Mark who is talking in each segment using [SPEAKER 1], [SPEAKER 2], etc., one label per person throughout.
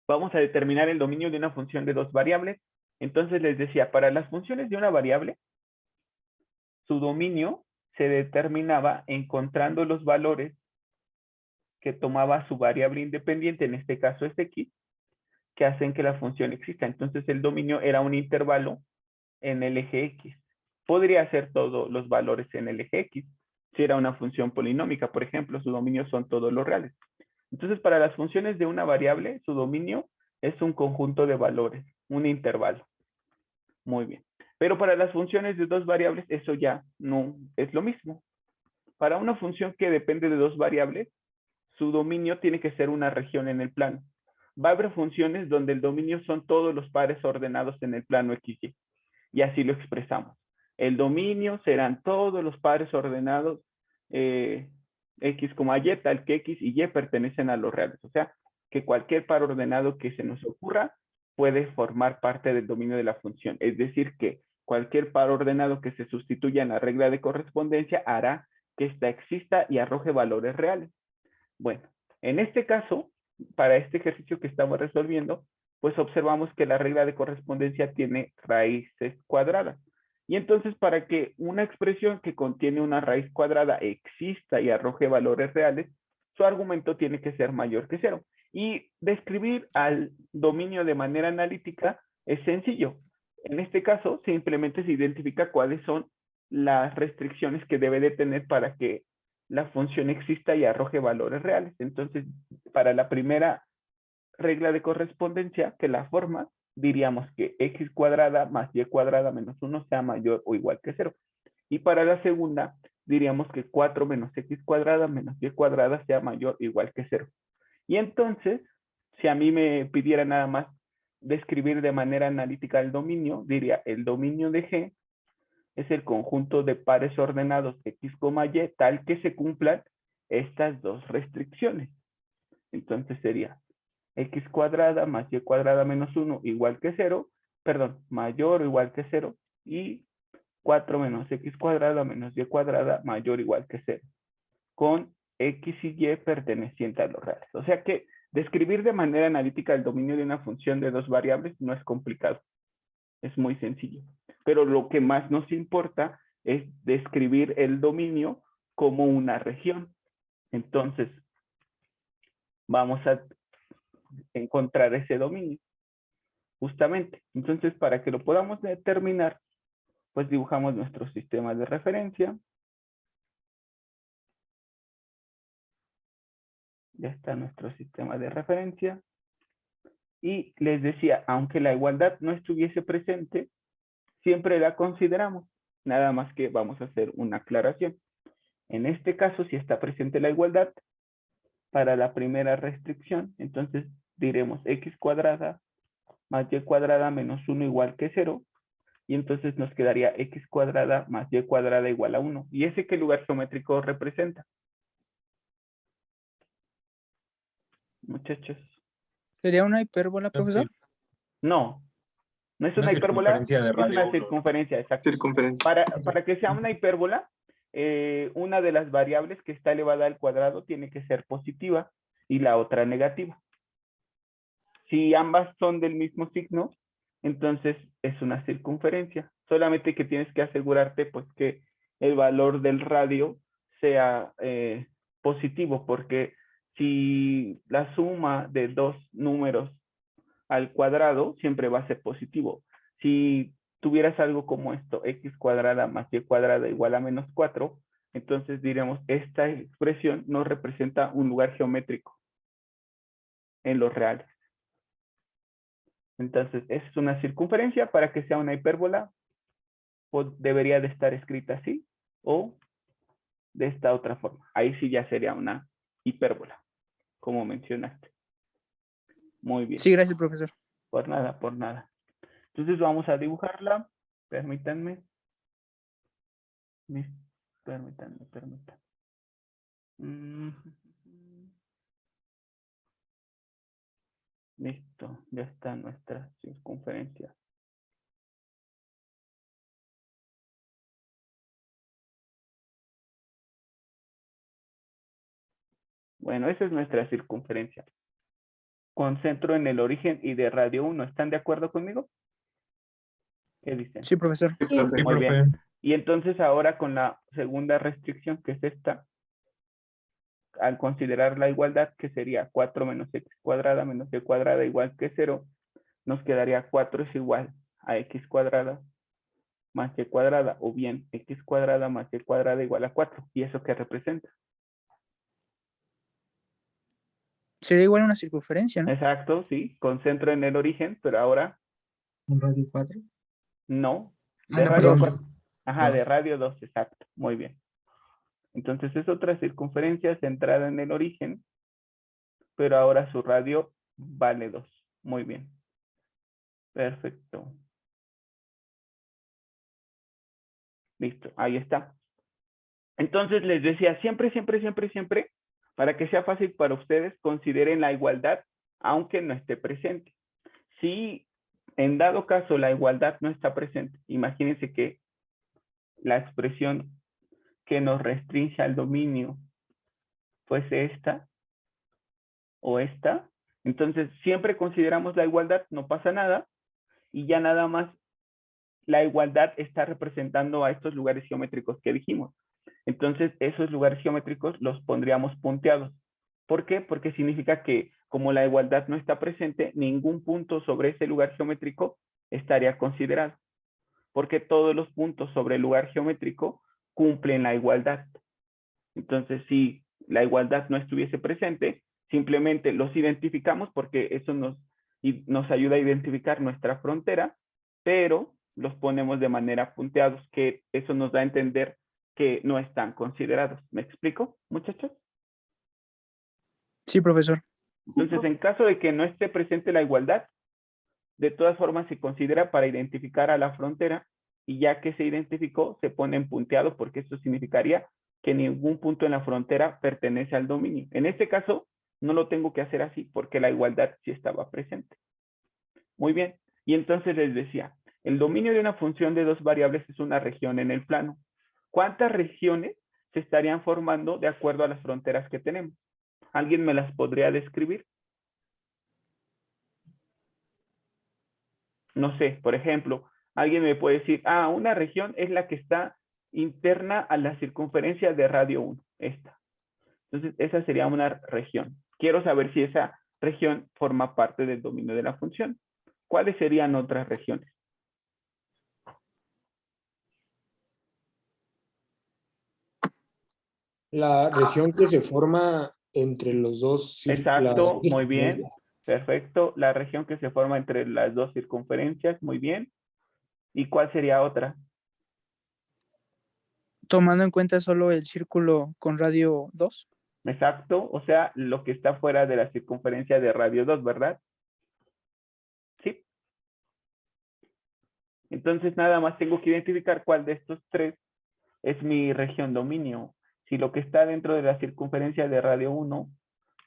[SPEAKER 1] Vamos a determinar el dominio de una función de dos variables. Entonces les decía, para las funciones de una variable, su dominio se determinaba encontrando los valores que tomaba su variable independiente, en este caso es x, que hacen que la función exista. Entonces el dominio era un intervalo en el eje x. Podría ser todos los valores en el eje x. Si era una función polinómica, por ejemplo, su dominio son todos los reales. Entonces, para las funciones de una variable, su dominio es un conjunto de valores, un intervalo. Muy bien. Pero para las funciones de dos variables, eso ya no es lo mismo. Para una función que depende de dos variables, su dominio tiene que ser una región en el plano. Va a haber funciones donde el dominio son todos los pares ordenados en el plano XY. Y así lo expresamos. El dominio serán todos los pares ordenados X, Y, tal que X y Y pertenecen a los reales. O sea, que cualquier par ordenado que se nos ocurra puede formar parte del dominio de la función. Es decir, que cualquier par ordenado que se sustituya en la regla de correspondencia hará que ésta exista y arroje valores reales. Bueno, en este caso, para este ejercicio que estamos resolviendo, pues observamos que la regla de correspondencia tiene raíces cuadradas. Y entonces, para que una expresión que contiene una raíz cuadrada exista y arroje valores reales, su argumento tiene que ser mayor que cero. Y describir al dominio de manera analítica es sencillo. En este caso, simplemente se identifica cuáles son las restricciones que debe de tener para que la función exista y arroje valores reales. Entonces, para la primera regla de correspondencia, que la forma, diríamos que x cuadrada más y cuadrada menos 1 sea mayor o igual que 0. Y para la segunda, diríamos que 4 menos x cuadrada menos y cuadrada sea mayor o igual que 0. Y entonces, si a mí me pidiera nada más describir de manera analítica el dominio, diría el dominio de G es el conjunto de pares ordenados x, y tal que se cumplan estas dos restricciones. Entonces sería x cuadrada más y cuadrada menos 1 igual que 0, perdón, mayor o igual que 0, y 4 menos x cuadrada menos y cuadrada mayor o igual que 0, con x y y pertenecientes a los reales. O sea que describir de manera analítica el dominio de una función de dos variables no es complicado, es muy sencillo. Pero lo que más nos importa es describir el dominio como una región. Entonces, vamos a encontrar ese dominio, justamente. Entonces, para que lo podamos determinar, pues dibujamos nuestro sistema de referencia. Ya está nuestro sistema de referencia. Y les decía, aunque la igualdad no estuviese presente, siempre la consideramos. Nada más que vamos a hacer una aclaración. En este caso, si está presente la igualdad, para la primera restricción, entonces diremos x cuadrada más y cuadrada menos 1 igual que 0, y entonces nos quedaría x cuadrada más y cuadrada igual a 1. ¿Y ese qué lugar geométrico representa? Muchachos.
[SPEAKER 2] ¿Sería una hipérbola, profesor?
[SPEAKER 1] No, no es
[SPEAKER 3] Una
[SPEAKER 1] una hipérbola,
[SPEAKER 3] circunferencia de
[SPEAKER 1] es
[SPEAKER 3] radio
[SPEAKER 1] una
[SPEAKER 3] 1.
[SPEAKER 1] circunferencia, exacto.
[SPEAKER 4] Circunferencia.
[SPEAKER 1] Para que sea una hipérbola, una de las variables que está elevada al cuadrado tiene que ser positiva y la otra negativa. Si ambas son del mismo signo, entonces es una circunferencia. Solamente que tienes que asegurarte pues que el valor del radio sea positivo, porque si la suma de dos números al cuadrado siempre va a ser positivo. Si tuvieras algo como esto, x cuadrada más y cuadrada igual a menos 4, entonces diremos, esta expresión no representa un lugar geométrico en los reales. Entonces, es una circunferencia. Para que sea una hipérbola, pues debería de estar escrita así o de esta otra forma. Ahí sí ya sería una hipérbola, como mencionaste. Muy bien.
[SPEAKER 2] Sí, gracias, profesor.
[SPEAKER 1] Por nada, por nada. Entonces vamos a dibujarla. Permítanme. Permítanme. Listo, ya está nuestra circunferencia. Bueno, esa es nuestra circunferencia. con centro en el origen y de radio 1. ¿Están de acuerdo conmigo? ¿Qué dicen?
[SPEAKER 2] Sí, profesor.
[SPEAKER 3] Sí, profe.
[SPEAKER 4] Sí,
[SPEAKER 1] Muy
[SPEAKER 4] profe.
[SPEAKER 1] bien. Y entonces ahora con la segunda restricción, que es esta, al considerar la igualdad, que sería 4 menos x cuadrada menos y cuadrada igual que 0, nos quedaría 4 es igual a x cuadrada más y cuadrada, o bien x cuadrada más y cuadrada igual a 4. ¿Y eso qué representa?
[SPEAKER 2] Sería igual a una circunferencia, ¿no?
[SPEAKER 1] Exacto, sí, con centro en el origen, pero ahora
[SPEAKER 3] ¿Un radio 4?
[SPEAKER 1] no.
[SPEAKER 3] Ah,
[SPEAKER 1] De
[SPEAKER 3] no,
[SPEAKER 1] radio
[SPEAKER 3] perdón.
[SPEAKER 1] 4. Ajá, de
[SPEAKER 3] Dos.
[SPEAKER 1] radio 2, exacto. Muy bien. Entonces es otra circunferencia centrada en el origen, pero ahora su radio vale 2. Muy bien. Perfecto. Listo, ahí está. Entonces les decía, siempre, para que sea fácil para ustedes, consideren la igualdad, aunque no esté presente. Si en dado caso la igualdad no está presente, imagínense que la expresión que nos restringe al dominio fuese esta o esta, entonces siempre consideramos la igualdad, no pasa nada, y ya nada más la igualdad está representando a estos lugares geométricos que dijimos. Entonces, esos lugares geométricos los pondríamos punteados. ¿Por qué? Porque significa que como la igualdad no está presente, ningún punto sobre ese lugar geométrico estaría considerado. Porque todos los puntos sobre el lugar geométrico cumplen la igualdad. Entonces, si la igualdad no estuviese presente, simplemente los identificamos porque eso nos ayuda a identificar nuestra frontera, pero los ponemos de manera punteados, que eso nos da a entender que no están considerados. ¿Me explico, muchachos?
[SPEAKER 2] Sí, profesor.
[SPEAKER 1] Entonces, en caso de que no esté presente la igualdad, de todas formas se considera para identificar a la frontera, y ya que se identificó, se pone en punteado porque eso significaría que ningún punto en la frontera pertenece al dominio. En este caso, no lo tengo que hacer así porque la igualdad sí estaba presente. Muy bien. Y entonces les decía, el dominio de una función de dos variables es una región en el plano. ¿Cuántas regiones se estarían formando de acuerdo a las fronteras que tenemos? ¿Alguien me las podría describir? No sé, por ejemplo, alguien me puede decir, una región es la que está interna a la circunferencia de radio 1, esta. Entonces, esa sería una región. Quiero saber si esa región forma parte del dominio de la función. ¿Cuáles serían otras regiones?
[SPEAKER 5] La región que se forma entre los dos.
[SPEAKER 1] Exacto, muy bien. Perfecto. La región que se forma entre las dos circunferencias, muy bien. ¿Y cuál sería otra?
[SPEAKER 2] Tomando en cuenta solo el círculo con radio 2.
[SPEAKER 1] Exacto, o sea, lo que está fuera de la circunferencia de radio 2, ¿verdad? Sí. Entonces nada más tengo que identificar cuál de estos tres es mi región dominio. Si lo que está dentro de la circunferencia de radio 1,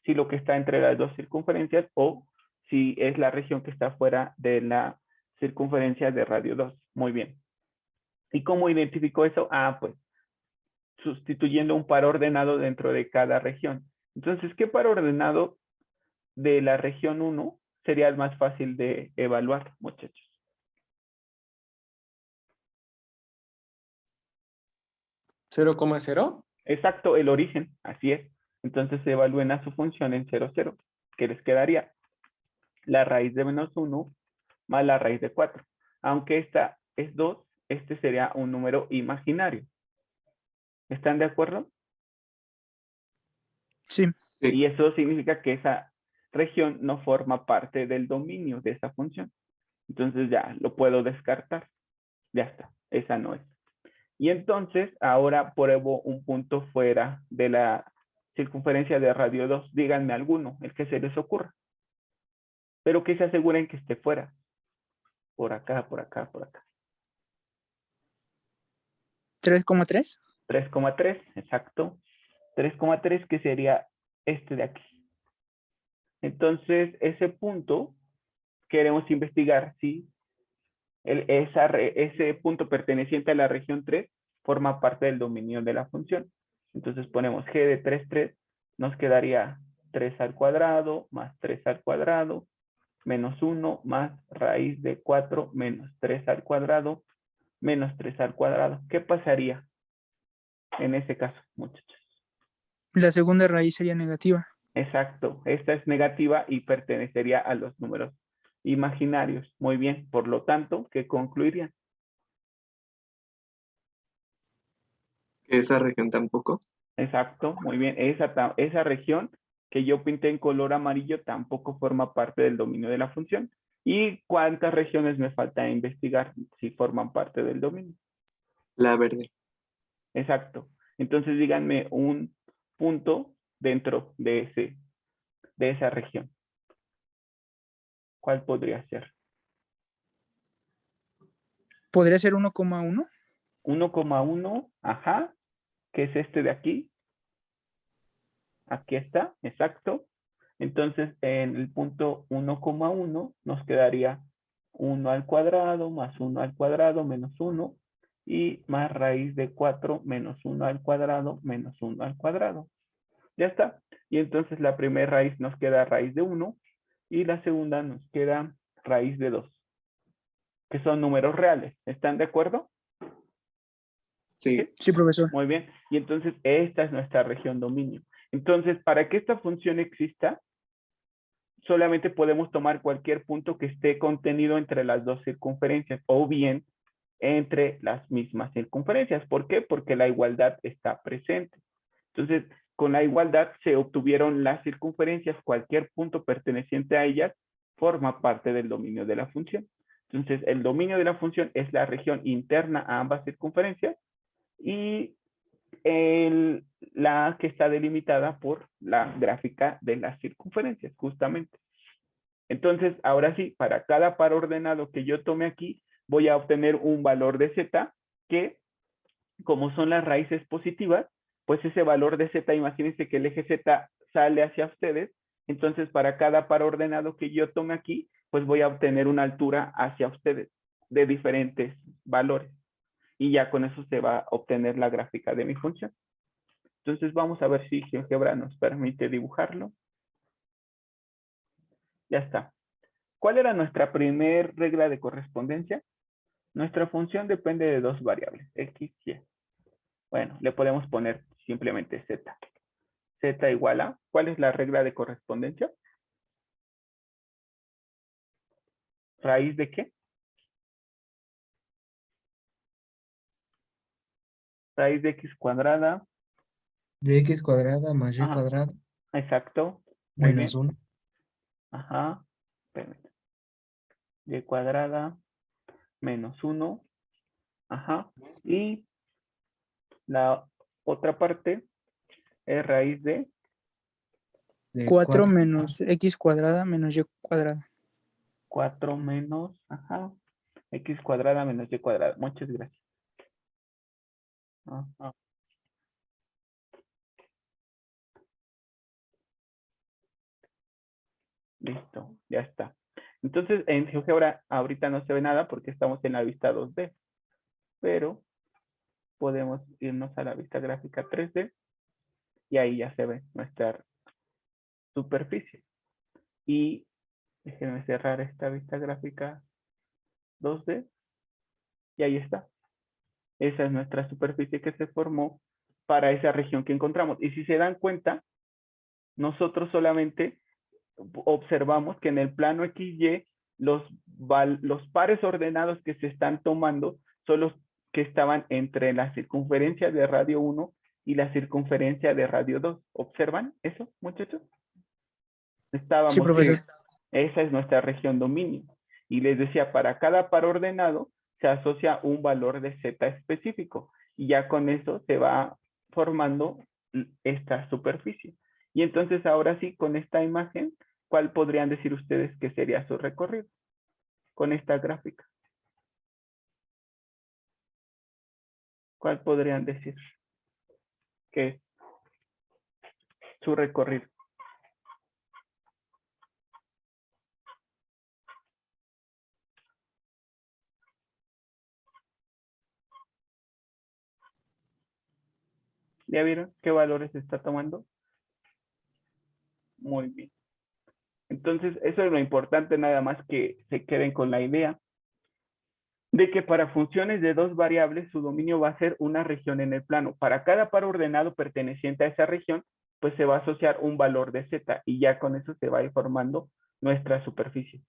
[SPEAKER 1] si lo que está entre las dos circunferencias, o si es la región que está fuera de la circunferencia de radio 2. Muy bien. ¿Y cómo identifico eso? Pues sustituyendo un par ordenado dentro de cada región. Entonces, ¿qué par ordenado de la región 1 sería el más fácil de evaluar, muchachos?
[SPEAKER 3] ¿0,0?
[SPEAKER 1] Exacto, el origen, así es. Entonces se evalúen a su función en 0, 0. ¿Qué les quedaría? La raíz de menos 1 más la raíz de 4. Aunque esta es 2, este sería un número imaginario. ¿Están de acuerdo?
[SPEAKER 2] Sí.
[SPEAKER 1] Y eso significa que esa región no forma parte del dominio de esa función. Entonces ya lo puedo descartar. Ya está, esa no es. Y entonces ahora pruebo un punto fuera de la circunferencia de radio 2. Díganme alguno, el que se les ocurra. Pero que se aseguren que esté fuera. Por acá, por acá, por acá.
[SPEAKER 2] 3,3.
[SPEAKER 1] 3,3, exacto. 3,3 que sería este de aquí. Entonces, ese punto queremos investigar si ese punto perteneciente a la región 3 forma parte del dominio de la función. Entonces ponemos g de 3,3, nos quedaría 3 al cuadrado más 3 al cuadrado menos 1 más raíz de 4 menos 3 al cuadrado menos 3 al cuadrado. ¿Qué pasaría en ese caso, muchachos?
[SPEAKER 2] La segunda raíz sería negativa.
[SPEAKER 1] Exacto, esta es negativa y pertenecería a los números imaginarios. Muy bien, por lo tanto, ¿qué concluirían?
[SPEAKER 4] Que esa región tampoco.
[SPEAKER 1] Exacto, muy bien. Esa región que yo pinté en color amarillo tampoco forma parte del dominio de la función. ¿Y cuántas regiones me falta investigar si forman parte del dominio?
[SPEAKER 4] La verde.
[SPEAKER 1] Exacto. Entonces díganme un punto dentro de esa región. ¿Cuál podría ser?
[SPEAKER 2] ¿Podría ser 1,1?
[SPEAKER 1] 1,1, ajá, que es este de aquí. Aquí está, exacto. Entonces, en el punto 1,1 nos quedaría 1 al cuadrado más 1 al cuadrado menos 1 y más raíz de 4 menos 1 al cuadrado menos 1 al cuadrado. Ya está. Y entonces la primera raíz nos queda raíz de 1 y la segunda nos queda raíz de 2, que son números reales. ¿Están de acuerdo?
[SPEAKER 4] Sí.
[SPEAKER 2] Sí, profesor.
[SPEAKER 1] Muy bien. Y entonces esta es nuestra región dominio. Entonces, para que esta función exista, solamente podemos tomar cualquier punto que esté contenido entre las dos circunferencias o bien entre las mismas circunferencias. ¿Por qué? Porque la igualdad está presente. Entonces, con la igualdad se obtuvieron las circunferencias, cualquier punto perteneciente a ellas forma parte del dominio de la función. Entonces, el dominio de la función es la región interna a ambas circunferencias y la que está delimitada por la gráfica de las circunferencias, justamente. Entonces, ahora sí, para cada par ordenado que yo tome aquí, voy a obtener un valor de z que, como son las raíces positivas, pues ese valor de z, imagínense que el eje z sale hacia ustedes, entonces para cada par ordenado que yo tome aquí, pues voy a obtener una altura hacia ustedes de diferentes valores. Y ya con eso se va a obtener la gráfica de mi función. Entonces vamos a ver si GeoGebra nos permite dibujarlo. Ya está. ¿Cuál era nuestra primer regla de correspondencia? Nuestra función depende de dos variables, x y y. Bueno, le podemos poner simplemente z. Z igual a, ¿cuál es la regla de correspondencia? ¿Raíz de qué? Raíz de x cuadrada.
[SPEAKER 3] De x cuadrada más y
[SPEAKER 1] Ajá,
[SPEAKER 3] cuadrado
[SPEAKER 1] exacto. Muy
[SPEAKER 3] menos
[SPEAKER 1] bien.
[SPEAKER 3] 1.
[SPEAKER 1] Ajá. Permítame. Y cuadrada menos 1. Ajá. Y la otra parte es raíz de
[SPEAKER 2] 4
[SPEAKER 3] 4
[SPEAKER 2] menos x cuadrada menos y cuadrada.
[SPEAKER 1] 4 menos, ajá, x cuadrada menos y cuadrada. Muchas gracias. Ajá. Listo, ya está. Entonces, en GeoGebra ahorita no se ve nada porque estamos en la vista 2D, pero podemos irnos a la vista gráfica 3D y ahí ya se ve nuestra superficie. Y déjenme cerrar esta vista gráfica 2D y ahí está. Esa es nuestra superficie que se formó para esa región que encontramos. Y si se dan cuenta, nosotros solamente observamos que en el plano XY los pares ordenados que se están tomando son los que estaban entre la circunferencia de radio 1 y la circunferencia de radio 2. ¿Observan eso, muchachos?
[SPEAKER 2] Sí,
[SPEAKER 1] Estábamos,
[SPEAKER 2] profesor.
[SPEAKER 1] esa es nuestra región dominio. Y les decía, para cada par ordenado se asocia un valor de z específico. Y ya con eso se va formando esta superficie. Y entonces ahora sí, con esta imagen, ¿cuál podrían decir ustedes que sería su recorrido? Con esta gráfica. ¿Cuál podrían decir que es su recorrido? ¿Ya vieron qué valores está tomando? Muy bien. Entonces, eso es lo importante, nada más que se queden con la idea de que para funciones de dos variables, su dominio va a ser una región en el plano. Para cada par ordenado perteneciente a esa región, pues se va a asociar un valor de z y ya con eso se va a ir formando nuestra superficie.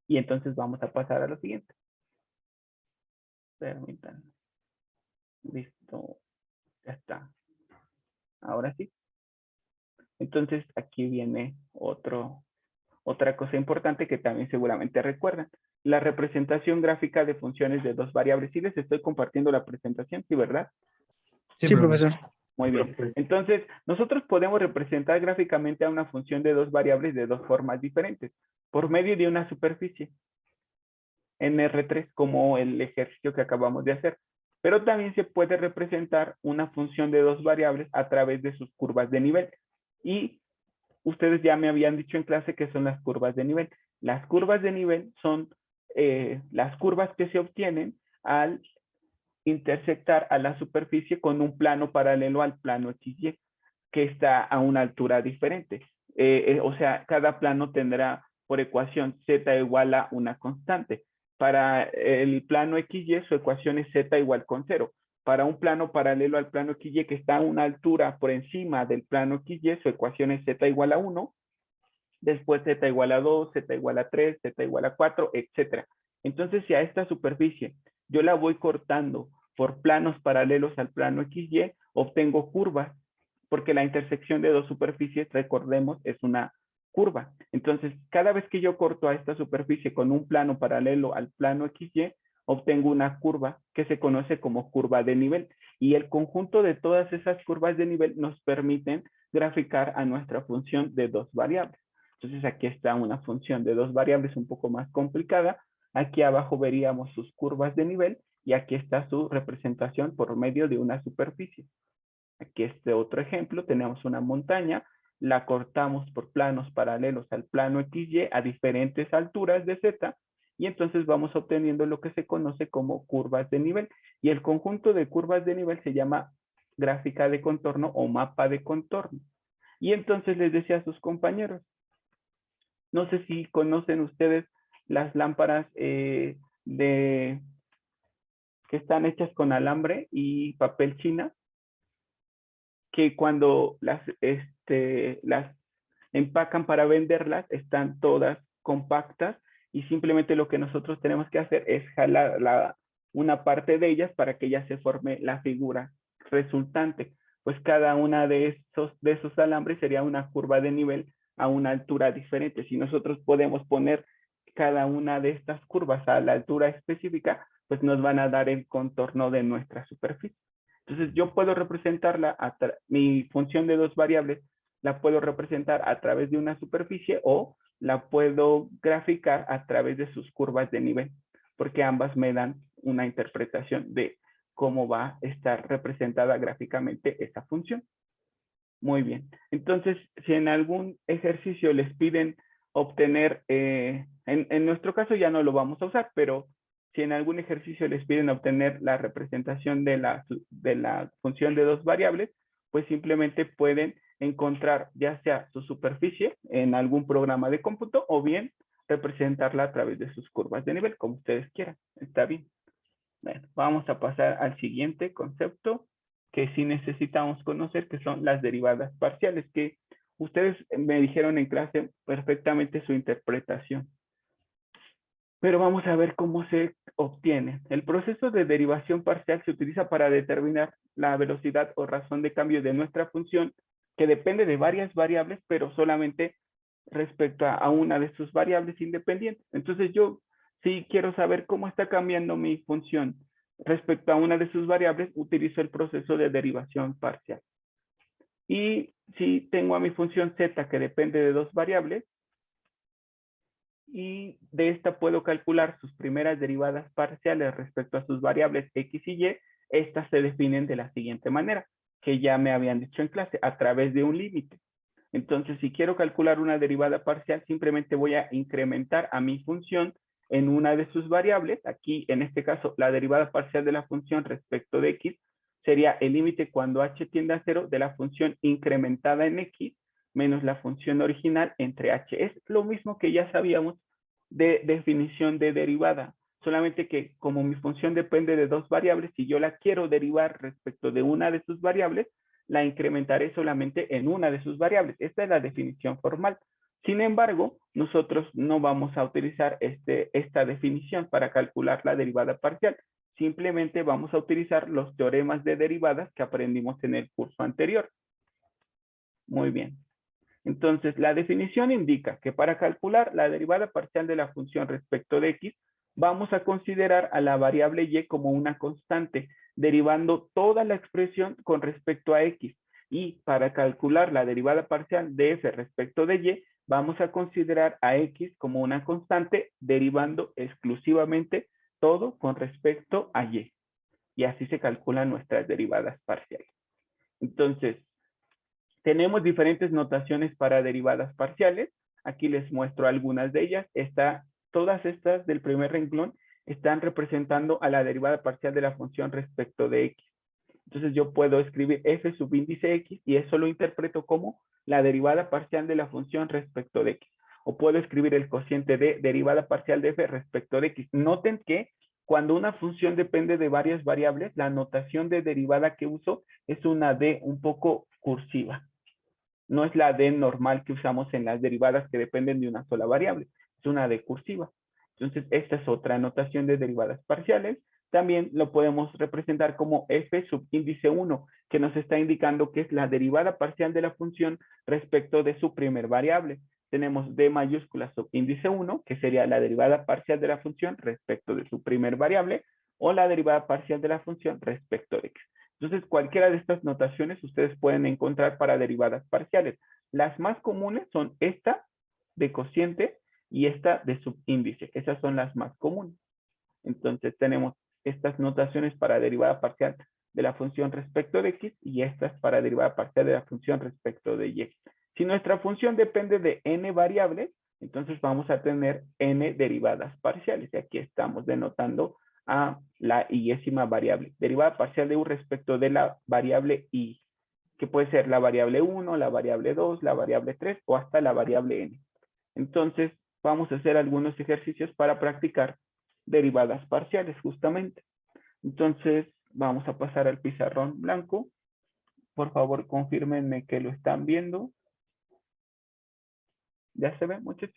[SPEAKER 1] Y entonces vamos a pasar a lo siguiente. Permítanme. Listo. Ya está. Ahora sí. Entonces aquí viene otra cosa importante que también seguramente recuerdan. La representación gráfica de funciones de dos variables. Sí les estoy compartiendo la presentación, ¿sí, verdad?
[SPEAKER 3] Sí,
[SPEAKER 2] Sí,
[SPEAKER 3] profe.
[SPEAKER 2] profesor.
[SPEAKER 1] Muy bien.
[SPEAKER 5] Perfecto.
[SPEAKER 1] Entonces, nosotros podemos representar gráficamente a una función de dos variables de dos formas diferentes, por medio de una superficie en R3, como el ejercicio que acabamos de hacer. Pero también se puede representar una función de dos variables a través de sus curvas de nivel. Y ustedes ya me habían dicho en clase que son las curvas de nivel. Las curvas de nivel son las curvas que se obtienen al intersectar a la superficie con un plano paralelo al plano XY, que está a una altura diferente. O sea, cada plano tendrá por ecuación z igual a una constante. Para el plano XY, su ecuación es z igual con 0. Para un plano paralelo al plano XY que está a una altura por encima del plano XY, su ecuación es z igual a 1. Después z igual a 2, z igual a 3, z igual a 4, etc. Entonces, si a esta superficie yo la voy cortando por planos paralelos al plano XY, obtengo curvas, porque la intersección de dos superficies, recordemos, es una curva. Entonces, cada vez que yo corto a esta superficie con un plano paralelo al plano XY, obtengo una curva que se conoce como curva de nivel. Y el conjunto de todas esas curvas de nivel nos permiten graficar a nuestra función de dos variables. Entonces, aquí está una función de dos variables un poco más complicada. Aquí abajo veríamos sus curvas de nivel y aquí está su representación por medio de una superficie. Aquí este otro ejemplo, tenemos una montaña, la cortamos por planos paralelos al plano XY a diferentes alturas de Z y entonces vamos obteniendo lo que se conoce como curvas de nivel. Y el conjunto de curvas de nivel se llama gráfica de contorno o mapa de contorno. Y entonces les decía a sus compañeros, no sé si conocen ustedes las lámparas que están hechas con alambre y papel china, que cuando las empacan para venderlas, están todas compactas y simplemente lo que nosotros tenemos que hacer es jalar una parte de ellas para que ya se forme la figura resultante. Pues cada una de esos alambres sería una curva de nivel a una altura diferente. Si nosotros podemos poner cada una de estas curvas a la altura específica, pues nos van a dar el contorno de nuestra superficie. Entonces yo puedo representarla, mi función de dos variables, la puedo representar a través de una superficie o la puedo graficar a través de sus curvas de nivel, porque ambas me dan una interpretación de cómo va a estar representada gráficamente esa función. Muy bien. Entonces, si en algún ejercicio les piden obtener, en nuestro caso ya no lo vamos a usar, pero si en algún ejercicio les piden obtener la representación de la función de dos variables, pues simplemente pueden encontrar ya sea su superficie en algún programa de cómputo o bien representarla a través de sus curvas de nivel, como ustedes quieran. Está bien. Bueno, vamos a pasar al siguiente concepto que sí necesitamos conocer, que son las derivadas parciales, que ustedes me dijeron en clase perfectamente su interpretación. Pero vamos a ver cómo se obtiene. El proceso de derivación parcial se utiliza para determinar la velocidad o razón de cambio de nuestra función, que depende de varias variables, pero solamente respecto a una de sus variables independientes. Entonces yo, si quiero saber cómo está cambiando mi función respecto a una de sus variables, utilizo el proceso de derivación parcial. Y si tengo a mi función z que depende de dos variables, y de esta puedo calcular sus primeras derivadas parciales respecto a sus variables x y y, estas se definen de la siguiente manera, que ya me habían dicho en clase, a través de un límite. Entonces, si quiero calcular una derivada parcial, simplemente voy a incrementar a mi función en una de sus variables. Aquí, en este caso, la derivada parcial de la función respecto de x sería el límite cuando h tiende a 0 de la función incrementada en x menos la función original entre h. Es lo mismo que ya sabíamos de definición de derivada, solamente que como mi función depende de dos variables, si yo la quiero derivar respecto de una de sus variables, la incrementaré solamente en una de sus variables. Esta es la definición formal. Sin embargo, nosotros no vamos a utilizar esta definición para calcular la derivada parcial. Simplemente vamos a utilizar los teoremas de derivadas que aprendimos en el curso anterior. Muy bien. Entonces, la definición indica que para calcular la derivada parcial de la función respecto de x, vamos a considerar a la variable y como una constante, derivando toda la expresión con respecto a x. Y para calcular la derivada parcial de f respecto de y, vamos a considerar a x como una constante, derivando exclusivamente todo con respecto a y. Y así se calculan nuestras derivadas parciales. Entonces, tenemos diferentes notaciones para derivadas parciales. Aquí les muestro algunas de ellas. Todas estas del primer renglón están representando a la derivada parcial de la función respecto de x. Entonces yo puedo escribir f subíndice x y eso lo interpreto como la derivada parcial de la función respecto de x. O puedo escribir el cociente de derivada parcial de f respecto de x. Noten que cuando una función depende de varias variables, la notación de derivada que uso es una d un poco cursiva. No es la d normal que usamos en las derivadas que dependen de una sola variable. Es una d cursiva. Entonces, esta es otra notación de derivadas parciales. También lo podemos representar como f subíndice 1, que nos está indicando que es la derivada parcial de la función respecto de su primer variable. Tenemos d mayúscula subíndice 1, que sería la derivada parcial de la función respecto de su primer variable, o la derivada parcial de la función respecto de x. Entonces, cualquiera de estas notaciones ustedes pueden encontrar para derivadas parciales. Las más comunes son esta de cociente y esta de subíndice. Esas son las más comunes. Entonces, tenemos estas notaciones para derivada parcial de la función respecto de x y estas para derivada parcial de la función respecto de y. Si nuestra función depende de n variables, entonces vamos a tener n derivadas parciales. Y aquí estamos denotando a la y-ésima variable. Derivada parcial de u respecto de la variable y, que puede ser la variable 1, la variable 2, la variable 3 o hasta la variable n. Entonces, vamos a hacer algunos ejercicios para practicar derivadas parciales, justamente. Entonces, vamos a pasar al pizarrón blanco. Por favor, confírmenme que lo están viendo. ¿Ya se ve, muchachos?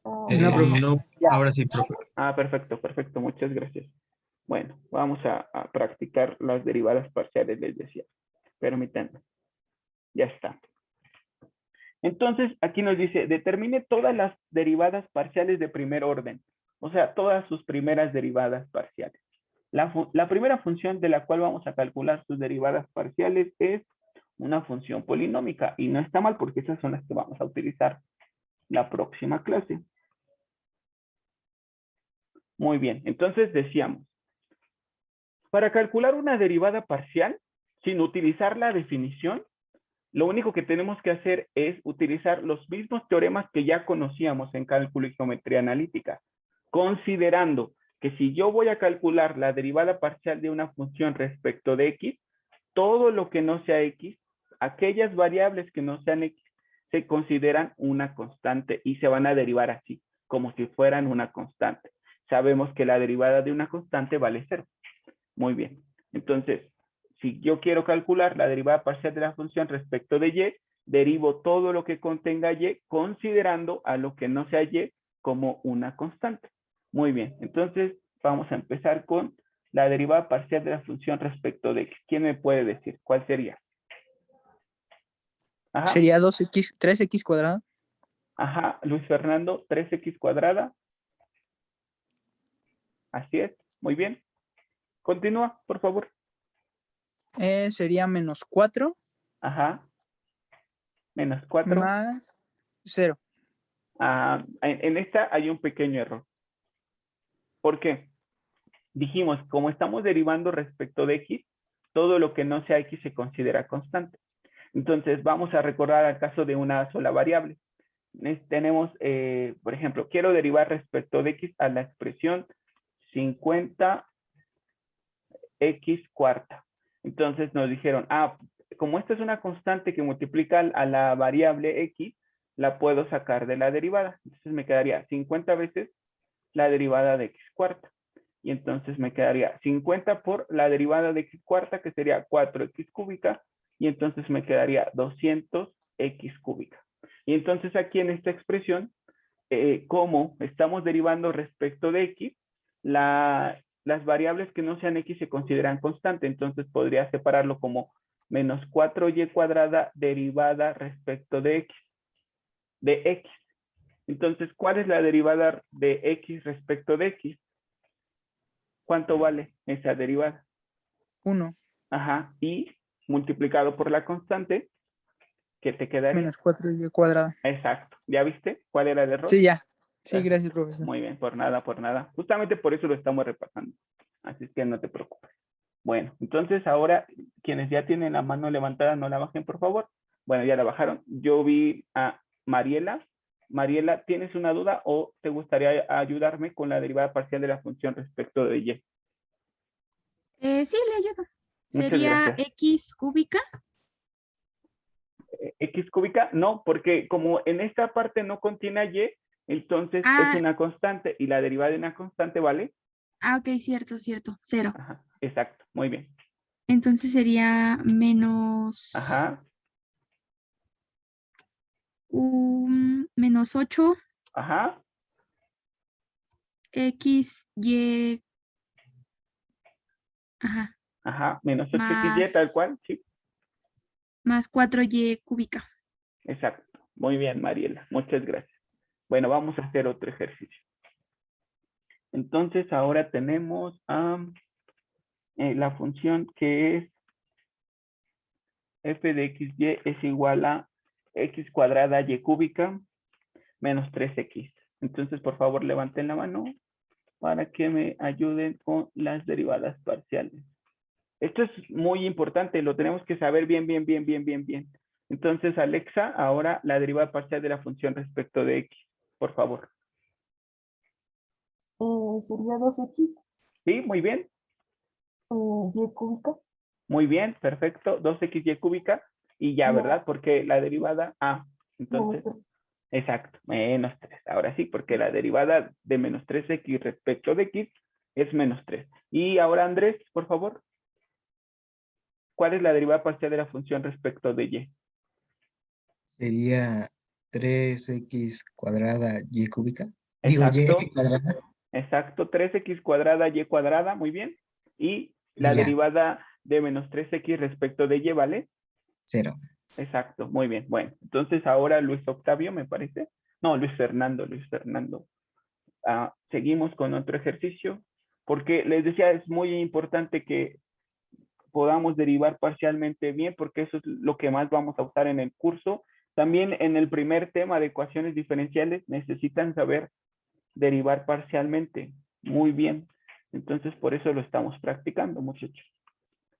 [SPEAKER 3] No, ahora sí, profe.
[SPEAKER 1] Ah, perfecto, perfecto. Muchas gracias. Bueno, vamos a practicar las derivadas parciales, les decía. Permítanme. Ya está. Entonces, aquí nos dice, determine todas las derivadas parciales de primer orden. O sea, todas sus primeras derivadas parciales. La primera función de la cual vamos a calcular sus derivadas parciales es una función polinómica. Y no está mal porque esas son las que vamos a utilizar la próxima clase. Muy bien, entonces decíamos, para calcular una derivada parcial, sin utilizar la definición, lo único que tenemos que hacer es utilizar los mismos teoremas que ya conocíamos en cálculo y geometría analítica, considerando que si yo voy a calcular la derivada parcial de una función respecto de x, todo lo que no sea x, aquellas variables que no sean x, se consideran una constante y se van a derivar así, como si fueran una constante. Sabemos que la derivada de una constante vale 0. Muy bien. Entonces, si yo quiero calcular la derivada parcial de la función respecto de y, derivo todo lo que contenga y, considerando a lo que no sea y como una constante. Muy bien. Entonces, vamos a empezar con la derivada parcial de la función respecto de x. ¿Quién me puede decir cuál sería? Ajá.
[SPEAKER 2] Sería 3x cuadrada.
[SPEAKER 1] Ajá, Luis Fernando, 3x cuadrada. Así es, muy bien. Continúa, por favor.
[SPEAKER 2] Sería menos 4.
[SPEAKER 1] Ajá. Menos 4.
[SPEAKER 2] Más 0.
[SPEAKER 1] En esta hay un pequeño error. ¿Por qué? Dijimos, como estamos derivando respecto de x, todo lo que no sea x se considera constante. Entonces, vamos a recordar al caso de una sola variable. Tenemos, por ejemplo, quiero derivar respecto de x a la expresión 50x cuarta. Entonces nos dijeron, como esta es una constante que multiplica a la variable x, la puedo sacar de la derivada. Entonces me quedaría 50 veces la derivada de x cuarta. Y entonces me quedaría 50 por la derivada de x cuarta, que sería 4x cúbica, y entonces me quedaría 200x cúbica. Y entonces aquí en esta expresión, como estamos derivando respecto de x, las variables que no sean x se consideran constantes. Entonces podría separarlo como menos 4y cuadrada derivada respecto de x. Entonces, ¿cuál es la derivada de x respecto de x? ¿Cuánto vale esa derivada?
[SPEAKER 2] 1
[SPEAKER 1] Ajá, y multiplicado por la constante, ¿qué te quedaría?
[SPEAKER 2] menos 4y cuadrada.
[SPEAKER 1] Exacto. ¿Ya viste cuál era el error?
[SPEAKER 2] Sí, ya. Sí,
[SPEAKER 1] Perfecto.
[SPEAKER 2] gracias, profesor.
[SPEAKER 1] Muy bien, por nada, por nada. Justamente por eso lo estamos repasando. Así es que no te preocupes. Bueno, entonces ahora, quienes ya tienen la mano levantada, no la bajen, por favor. Bueno, ya la bajaron. Yo vi a Mariela. Mariela, ¿tienes una duda o te gustaría ayudarme con la derivada parcial de la función respecto de y?
[SPEAKER 6] Sí, le ayudo.
[SPEAKER 1] Muchas
[SPEAKER 6] ¿Sería
[SPEAKER 1] gracias.
[SPEAKER 6] x cúbica?
[SPEAKER 1] X cúbica, no, porque como en esta parte no contiene a y, entonces es una constante y la derivada de una constante vale.
[SPEAKER 6] Ok, cierto, 0.
[SPEAKER 1] Ajá, exacto, muy bien.
[SPEAKER 6] Entonces sería menos,
[SPEAKER 1] Ajá,
[SPEAKER 6] menos 8
[SPEAKER 1] ajá,
[SPEAKER 6] x, y, ajá,
[SPEAKER 1] ajá, menos 8xy tal cual, sí,
[SPEAKER 6] más 4y cúbica.
[SPEAKER 1] exacto. Muy bien, Mariela, muchas gracias. Bueno, vamos a hacer otro ejercicio. Entonces ahora tenemos la función que es f de xy es igual a x cuadrada y cúbica menos 3x. Entonces, por favor, levanten la mano para que me ayuden con las derivadas parciales. Esto es muy importante, lo tenemos que saber bien. Entonces, Alexa, ahora la derivada parcial de la función respecto de x, por favor.
[SPEAKER 7] Sería 2x,
[SPEAKER 1] Sí, muy bien.
[SPEAKER 7] y cúbica,
[SPEAKER 1] Muy bien, perfecto. 2xy cúbica y ya, ¿verdad? Porque la derivada, entonces,
[SPEAKER 7] menos 3.
[SPEAKER 1] exacto, menos 3. Ahora sí, porque la derivada de menos 3x respecto de x es menos 3. Y ahora, Andrés, por favor. ¿Cuál es la derivada parcial de la función respecto de y?
[SPEAKER 8] Sería 3x cuadrada y cúbica. Digo, y
[SPEAKER 1] Exacto,
[SPEAKER 8] cuadrada.
[SPEAKER 1] exacto. 3x cuadrada y cuadrada, muy bien. Y la
[SPEAKER 8] Y ya,
[SPEAKER 1] derivada de menos 3x respecto de y, ¿vale?
[SPEAKER 8] 0.
[SPEAKER 1] Exacto, muy bien. Bueno, entonces ahora Luis Octavio, me parece. No, Luis Fernando. Seguimos con otro ejercicio, porque les decía, es muy importante que podamos derivar parcialmente bien, porque eso es lo que más vamos a usar en el curso. También en el primer tema de ecuaciones diferenciales necesitan saber derivar parcialmente. Muy bien. Entonces, por eso lo estamos practicando, muchachos.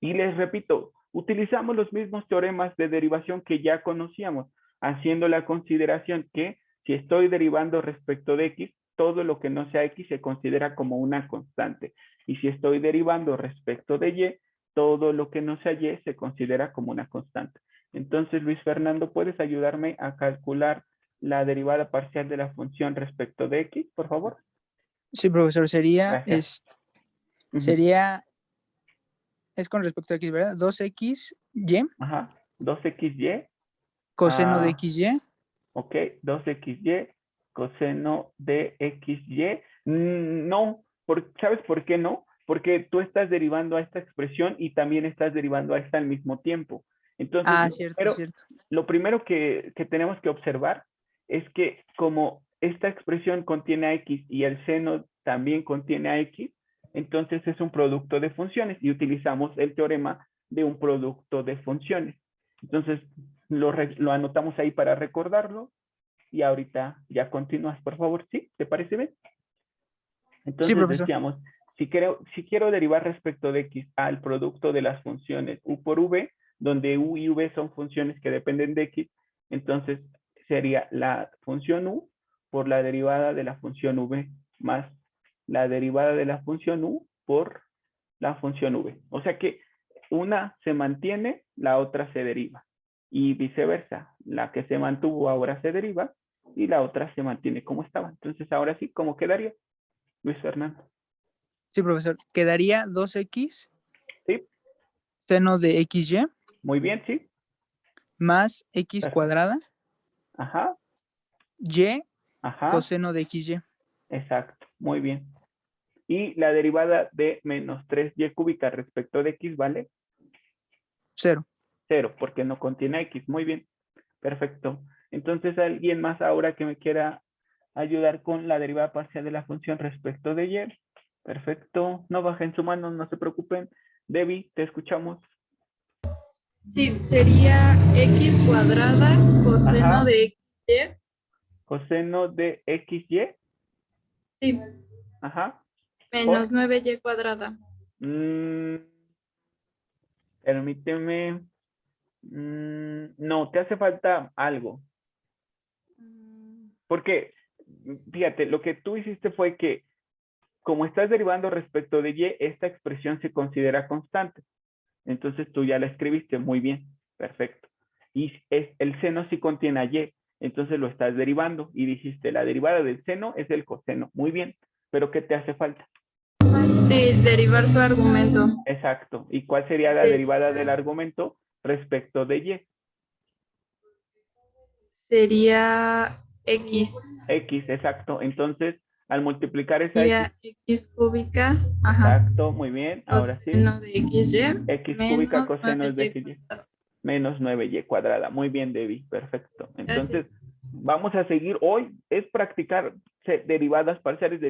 [SPEAKER 1] Y les repito, utilizamos los mismos teoremas de derivación que ya conocíamos, haciendo la consideración que si estoy derivando respecto de x, todo lo que no sea x se considera como una constante. Y si estoy derivando respecto de y, todo lo que no sea y se considera como una constante. Entonces, Luis Fernando, ¿puedes ayudarme a calcular la derivada parcial de la función respecto de x, por favor?
[SPEAKER 2] Sí, profesor, sería,
[SPEAKER 1] Gracias.
[SPEAKER 2] es con respecto a x, ¿verdad? 2xy
[SPEAKER 1] Ajá, 2xy.
[SPEAKER 2] coseno de xy.
[SPEAKER 1] Ok, 2xy coseno de xy. No, ¿sabes por qué no? Porque tú estás derivando a esta expresión y también estás derivando a esta al mismo tiempo. Entonces,
[SPEAKER 2] Cierto.
[SPEAKER 1] lo primero que tenemos que observar es que como esta expresión contiene a x y el seno también contiene a x, entonces es un producto de funciones y utilizamos el teorema de un producto de funciones. Entonces, lo anotamos ahí para recordarlo y ahorita ya continúas, por favor. ¿Sí? ¿Te parece bien? Entonces
[SPEAKER 2] Sí, profesor.
[SPEAKER 1] decíamos, si quiero derivar respecto de x al producto de las funciones u por v, donde u y v son funciones que dependen de x, entonces sería la función u por la derivada de la función v más la derivada de la función u por la función v. O sea que una se mantiene, la otra se deriva. Y viceversa, la que se mantuvo ahora se deriva y la otra se mantiene como estaba. Entonces, ahora sí, ¿cómo quedaría, Luis Fernando?
[SPEAKER 2] Sí, profesor. Quedaría 2x
[SPEAKER 1] ¿Sí?
[SPEAKER 2] seno de xy
[SPEAKER 1] Muy bien, ¿sí?
[SPEAKER 2] más x
[SPEAKER 1] Perfecto.
[SPEAKER 2] cuadrada
[SPEAKER 1] Ajá,
[SPEAKER 2] y
[SPEAKER 1] ajá,
[SPEAKER 2] coseno de xy.
[SPEAKER 1] exacto, muy bien. Y la derivada de menos 3y cúbica respecto de x vale
[SPEAKER 2] 0.
[SPEAKER 1] 0, porque no contiene x. Muy bien, perfecto. Entonces, ¿alguien más ahora que me quiera ayudar con la derivada parcial de la función respecto de y? Perfecto, no bajen su mano, no se preocupen. Debbie, te escuchamos.
[SPEAKER 9] Sí, sería x cuadrada coseno
[SPEAKER 1] Ajá.
[SPEAKER 9] de xy.
[SPEAKER 1] Coseno de xy,
[SPEAKER 9] Sí,
[SPEAKER 1] ajá,
[SPEAKER 9] menos
[SPEAKER 1] por,
[SPEAKER 9] 9y cuadrada.
[SPEAKER 1] permíteme, no, te hace falta algo, porque, fíjate, lo que tú hiciste fue que, como estás derivando respecto de y, esta expresión se considera constante. Entonces tú ya la escribiste muy bien, perfecto. Y el seno sí contiene a y, entonces lo estás derivando y dijiste la derivada del seno es el coseno. Muy bien, pero ¿qué te hace falta?
[SPEAKER 9] Sí, derivar su argumento.
[SPEAKER 1] Exacto. ¿Y cuál sería la derivada del argumento respecto de y?
[SPEAKER 9] Sería x.
[SPEAKER 1] X, exacto. Entonces, al multiplicar esa X,
[SPEAKER 9] Sería x cúbica. Ajá.
[SPEAKER 1] exacto, muy bien. Ahora sí,
[SPEAKER 9] Coseno de xy
[SPEAKER 1] X cúbica
[SPEAKER 9] menos
[SPEAKER 1] coseno de
[SPEAKER 9] 9y.
[SPEAKER 1] XY menos 9y cuadrada. Muy bien, Debbie. Perfecto.
[SPEAKER 9] Gracias.
[SPEAKER 1] Entonces, vamos a seguir. Hoy es practicar derivadas parciales,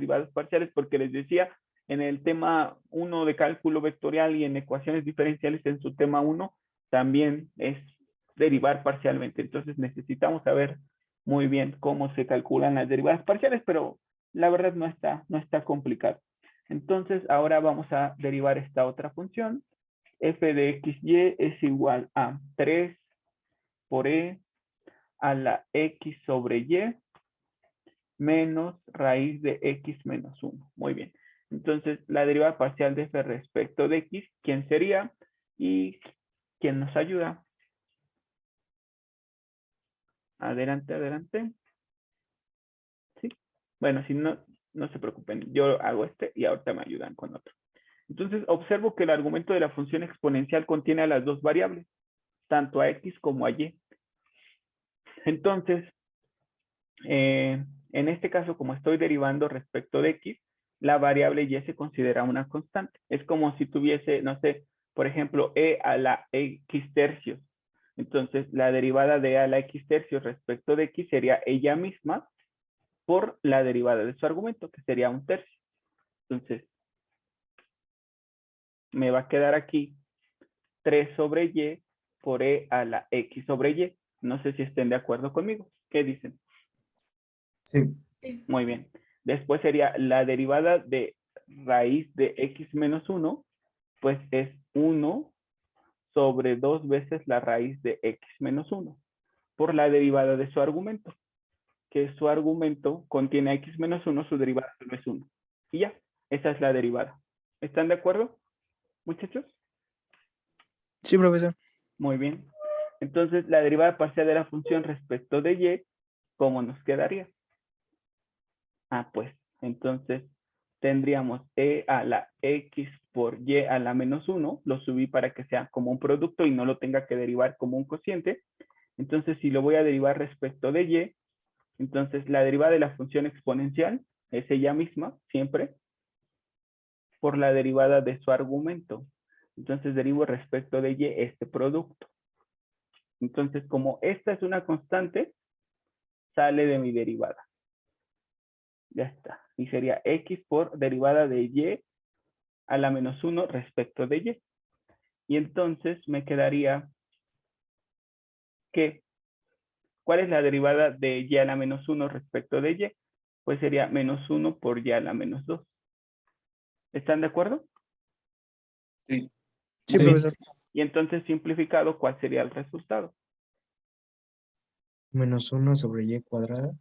[SPEAKER 1] porque les decía, en el tema 1 de cálculo vectorial y en ecuaciones diferenciales en su tema 1, también es derivar parcialmente. Entonces, necesitamos saber muy bien cómo se calculan las derivadas parciales, pero la verdad no está complicado. Entonces, ahora vamos a derivar esta otra función. F de xy es igual a 3 por e a la x sobre y menos raíz de x menos 1. Muy bien. Entonces, la derivada parcial de f respecto de x, ¿quién sería? ¿Y quién nos ayuda? Adelante, adelante. ¿Sí? Bueno, si no, no se preocupen. Yo hago este y ahorita me ayudan con otro. Entonces, observo que el argumento de la función exponencial contiene a las dos variables, tanto a x como a y. Entonces, en este caso, como estoy derivando respecto de x, la variable y se considera una constante. Es como si tuviese, no sé, por ejemplo, e a la x tercios. Entonces, la derivada de e a la x tercios respecto de x sería ella misma por la derivada de su argumento, que sería un tercio. Entonces, me va a quedar aquí 3 sobre y por e a la x sobre y. No sé si estén de acuerdo conmigo. ¿Qué dicen?
[SPEAKER 8] Sí.
[SPEAKER 1] Muy bien. Después sería la derivada de raíz de x menos 1, pues es 1 sobre 2 veces la raíz de x menos 1, por la derivada de su argumento, que su argumento contiene a x menos 1, su derivada solo es 1. Y ya, esa es la derivada. ¿Están de acuerdo, muchachos?
[SPEAKER 2] Sí, profesor.
[SPEAKER 1] Muy bien. Entonces, la derivada parcial de la función respecto de y, ¿cómo nos quedaría? Ah, pues, entonces tendríamos e a la x por y a la menos 1. Lo subí para que sea como un producto y no lo tenga que derivar como un cociente. Entonces, si lo voy a derivar respecto de y, entonces la derivada de la función exponencial es ella misma, siempre, por la derivada de su argumento. Entonces, derivo respecto de y este producto. Entonces, como esta es una constante, sale de mi derivada. Ya está. Y sería x por derivada de y a la menos 1 respecto de y. Y entonces me quedaría que, ¿cuál es la derivada de y a la menos 1 respecto de y? Pues sería menos 1 por y a la menos 2. ¿Están de acuerdo?
[SPEAKER 4] Sí.
[SPEAKER 2] Sí,
[SPEAKER 1] Muy bien.
[SPEAKER 2] profesor.
[SPEAKER 1] Y entonces simplificado, ¿cuál sería el resultado?
[SPEAKER 8] Menos 1 sobre y cuadrada.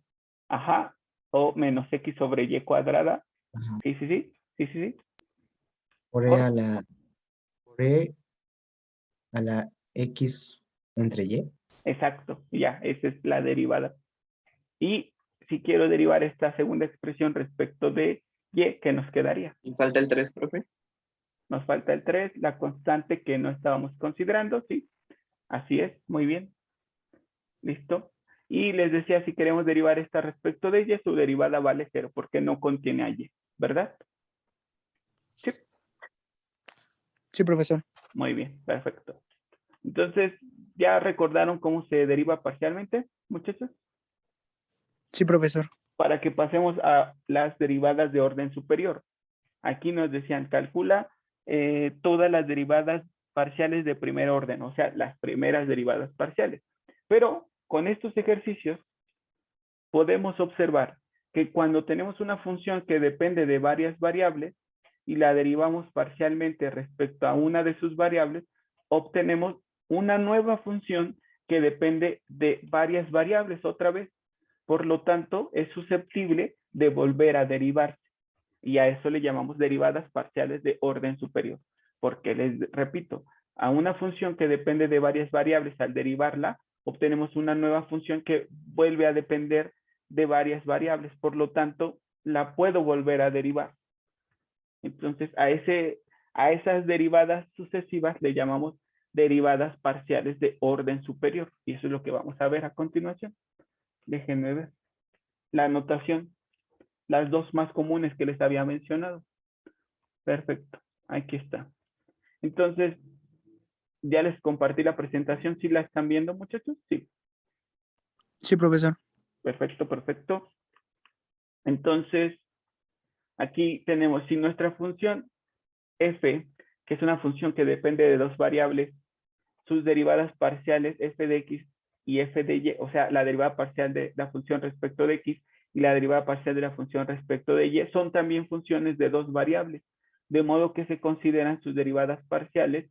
[SPEAKER 1] Ajá. O menos x sobre y cuadrada.
[SPEAKER 8] Ajá.
[SPEAKER 1] Sí, sí, sí. Sí, sí, sí.
[SPEAKER 8] Por e a la. Por e a la X entre Y.
[SPEAKER 1] Exacto, ya, esa es la derivada. Y si quiero derivar esta segunda expresión respecto de Y, ¿qué nos quedaría?
[SPEAKER 4] Y falta el 3, profe.
[SPEAKER 1] Nos falta el 3, la constante que no estábamos considerando, ¿sí? Así es, muy bien. ¿Listo? Y les decía, si queremos derivar esta respecto de Y, su derivada vale 0, porque no contiene a Y, ¿verdad? Sí.
[SPEAKER 2] Sí, profesor.
[SPEAKER 1] Muy bien, perfecto. Entonces, ¿ya recordaron cómo se deriva parcialmente, muchachos?
[SPEAKER 2] Sí, profesor.
[SPEAKER 1] Para que pasemos a las derivadas de orden superior. Aquí nos decían, calcula todas las derivadas parciales de primer orden, o sea, las primeras derivadas parciales. Pero con estos ejercicios podemos observar que cuando tenemos una función que depende de varias variables y la derivamos parcialmente respecto a una de sus variables, obtenemos una nueva función que depende de varias variables otra vez. Por lo tanto, es susceptible de volver a derivarse. Y a eso le llamamos derivadas parciales de orden superior. Porque les repito, a una función que depende de varias variables, al derivarla, obtenemos una nueva función que vuelve a depender de varias variables. Por lo tanto, la puedo volver a derivar. Entonces, a esas derivadas sucesivas le llamamos derivadas parciales de orden superior. Y eso es lo que vamos a ver a continuación. Déjenme ver. La notación. Las dos más comunes que les había mencionado. Perfecto. Aquí está. Entonces, ya les compartí la presentación. ¿Sí la están viendo, muchachos? Sí.
[SPEAKER 2] Sí, profesor.
[SPEAKER 1] Perfecto, perfecto. Entonces, aquí tenemos, si nuestra función f, que es una función que depende de dos variables, sus derivadas parciales f de x y f de y, o sea, la derivada parcial de la función respecto de x y la derivada parcial de la función respecto de y, son también funciones de dos variables, de modo que se consideran sus derivadas parciales.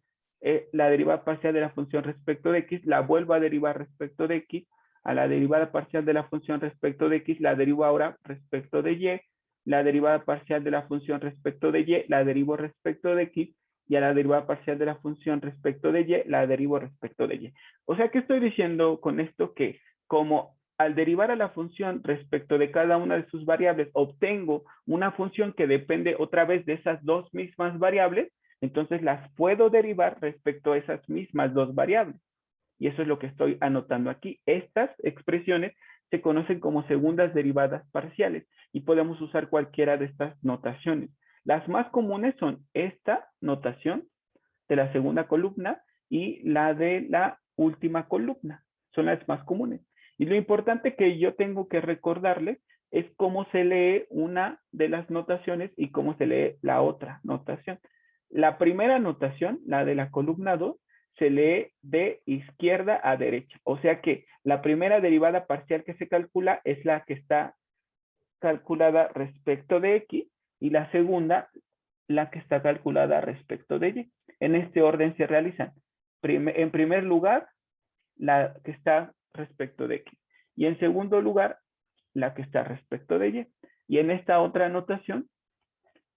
[SPEAKER 1] La derivada parcial de la función respecto de x la vuelvo a derivar respecto de x, a la derivada parcial de la función respecto de x la derivo ahora respecto de y, la derivada parcial de la función respecto de y la derivo respecto de x, y a la derivada parcial de la función respecto de y la derivo respecto de y. O sea, ¿qué estoy diciendo con esto? Que como al derivar a la función respecto de cada una de sus variables, obtengo una función que depende otra vez de esas dos mismas variables, entonces las puedo derivar respecto a esas mismas dos variables. Y eso es lo que estoy anotando aquí. Estas expresiones se conocen como segundas derivadas parciales y podemos usar cualquiera de estas notaciones. Las más comunes son esta notación de la segunda columna y la de la última columna. Son las más comunes. Y lo importante que yo tengo que recordarles es cómo se lee una de las notaciones y cómo se lee la otra notación. La primera notación, la de la columna 2, se lee de izquierda a derecha. O sea que la primera derivada parcial que se calcula es la que está calculada respecto de x y la segunda, la que está calculada respecto de y. En este orden se realizan. En primer lugar, la que está respecto de x. Y en segundo lugar, la que está respecto de y. Y en esta otra anotación,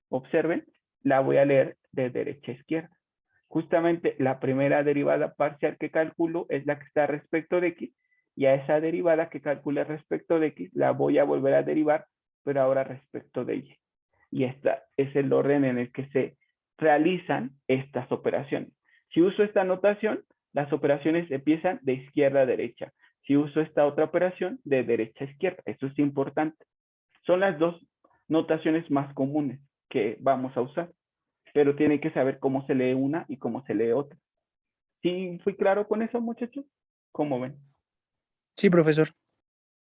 [SPEAKER 1] observen, la voy a leer de derecha a izquierda. Justamente la primera derivada parcial que calculo es la que está respecto de x, y a esa derivada que calcule respecto de x la voy a volver a derivar, pero ahora respecto de y. Y este es el orden en el que se realizan estas operaciones. Si uso esta notación, las operaciones empiezan de izquierda a derecha. Si uso esta otra operación, de derecha a izquierda. Eso es importante. Son las dos notaciones más comunes que vamos a usar, pero tienen que saber cómo se lee una y cómo se lee otra. ¿Sí fui claro con eso, muchachos? ¿Cómo ven?
[SPEAKER 2] Sí, profesor.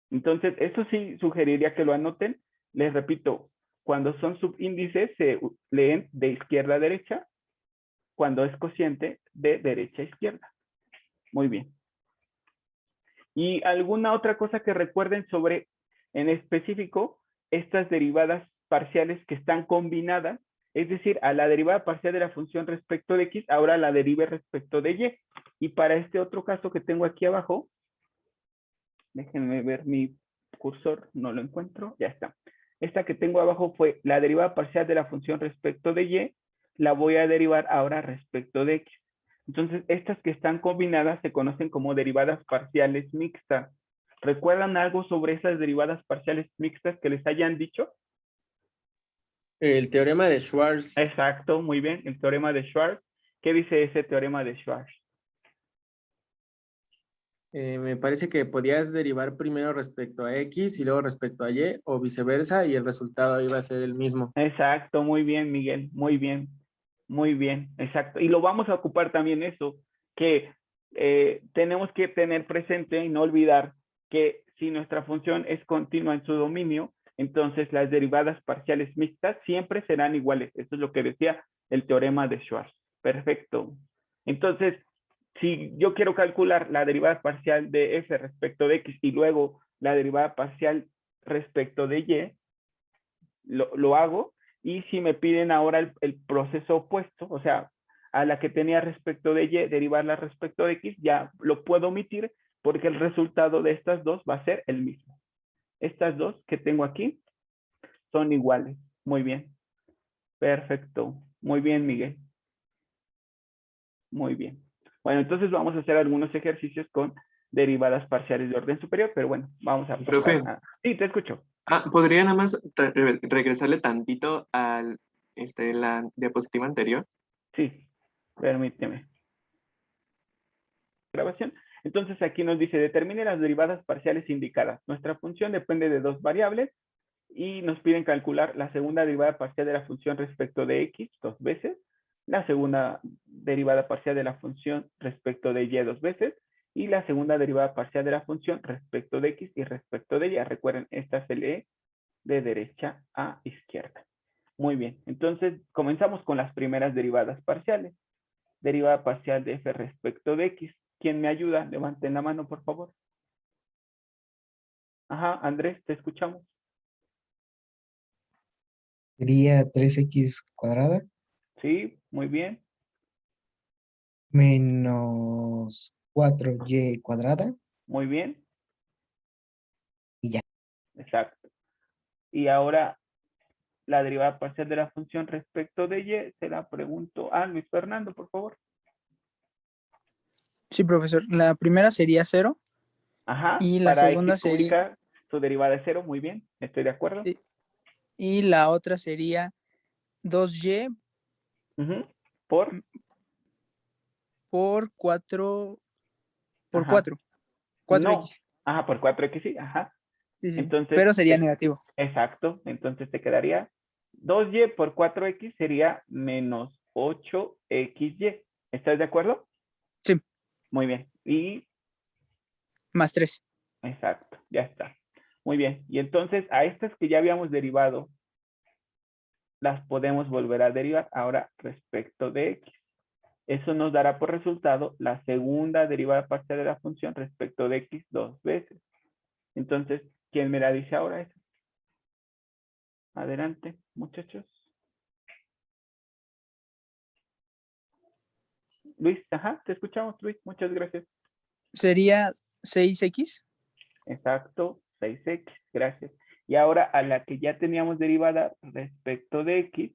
[SPEAKER 1] Entonces, eso sí sugeriría que lo anoten. Les repito, cuando son subíndices se leen de izquierda a derecha, cuando es cociente de derecha a izquierda. Muy bien. ¿Y alguna otra cosa que recuerden sobre, en específico, estas derivadas parciales que están combinadas? Es decir, a la derivada parcial de la función respecto de x, ahora la derive respecto de y. Y para este otro caso que tengo aquí abajo, déjenme ver mi cursor, no lo encuentro, ya está. Esta que tengo abajo fue la derivada parcial de la función respecto de y, la voy a derivar ahora respecto de x. Entonces, estas que están combinadas se conocen como derivadas parciales mixtas. ¿Recuerdan algo sobre esas derivadas parciales mixtas que les hayan dicho?
[SPEAKER 4] El teorema de Schwarz.
[SPEAKER 1] Exacto, muy bien, el teorema de Schwarz. ¿Qué dice ese teorema de Schwarz?
[SPEAKER 4] Me parece que podías derivar primero respecto a X y luego respecto a Y o viceversa y el resultado iba a ser el mismo.
[SPEAKER 1] Exacto, muy bien, Miguel, muy bien, exacto. Y lo vamos a ocupar también eso, que tenemos que tener presente y no olvidar que si nuestra función es continua en su dominio, entonces las derivadas parciales mixtas siempre serán iguales. Eso es lo que decía el teorema de Schwarz. Perfecto. Entonces, si yo quiero calcular la derivada parcial de f respecto de x y luego la derivada parcial respecto de y, lo hago. Y si me piden ahora el proceso opuesto, o sea, a la que tenía respecto de y, derivarla respecto de x, ya lo puedo omitir porque el resultado de estas dos va a ser el mismo. Estas dos que tengo aquí son iguales. Muy bien. Perfecto. Muy bien, Miguel. Muy bien. Bueno, entonces vamos a hacer algunos ejercicios con derivadas parciales de orden superior, pero bueno, vamos a...
[SPEAKER 10] Profe.
[SPEAKER 1] Sí, te escucho.
[SPEAKER 10] ¿Podría nada más regresarle tantito a la diapositiva anterior?
[SPEAKER 1] Sí, permíteme. Grabación. Entonces aquí nos dice, determine las derivadas parciales indicadas. Nuestra función depende de dos variables y nos piden calcular la segunda derivada parcial de la función respecto de x dos veces, la segunda derivada parcial de la función respecto de y dos veces y la segunda derivada parcial de la función respecto de x y respecto de y. Recuerden, esta se lee de derecha a izquierda. Muy bien, entonces comenzamos con las primeras derivadas parciales. Derivada parcial de f respecto de x. ¿Quién me ayuda? Levanten la mano, por favor. Ajá, Andrés, te escuchamos.
[SPEAKER 8] Sería 3x cuadrada
[SPEAKER 1] Sí, muy bien.
[SPEAKER 8] menos 4y cuadrada.
[SPEAKER 1] Muy bien.
[SPEAKER 8] Y ya.
[SPEAKER 1] Exacto. Y ahora la derivada parcial de la función respecto de y, se la pregunto a Luis Fernando, por favor.
[SPEAKER 2] Sí, profesor. La primera sería 0.
[SPEAKER 1] Ajá,
[SPEAKER 2] Y la
[SPEAKER 1] para
[SPEAKER 2] segunda
[SPEAKER 1] x
[SPEAKER 2] sería...
[SPEAKER 1] cúbica, su derivada es 0, muy bien, estoy de acuerdo.
[SPEAKER 2] Sí. Y la otra sería 2y
[SPEAKER 1] por
[SPEAKER 2] 4 por
[SPEAKER 1] ajá.
[SPEAKER 2] 4. 4x.
[SPEAKER 1] No, ajá, por 4x, sí, ajá.
[SPEAKER 2] Sí, sí.
[SPEAKER 1] Entonces,
[SPEAKER 2] pero sería negativo.
[SPEAKER 1] Exacto, entonces te quedaría 2y por 4x sería menos 8xy. ¿Estás de acuerdo?
[SPEAKER 2] Sí.
[SPEAKER 1] Muy bien. Y
[SPEAKER 2] Más 3.
[SPEAKER 1] exacto, ya está. Muy bien. Y entonces a estas que ya habíamos derivado, las podemos volver a derivar ahora respecto de x. Eso nos dará por resultado la segunda derivada parcial de la función respecto de x dos veces. Entonces, ¿quién me la dice ahora eso? Adelante, muchachos. Luis, ajá, te escuchamos, Luis. Muchas gracias.
[SPEAKER 2] Sería 6x.
[SPEAKER 1] Exacto, 6x, gracias. Y ahora a la que ya teníamos derivada respecto de x,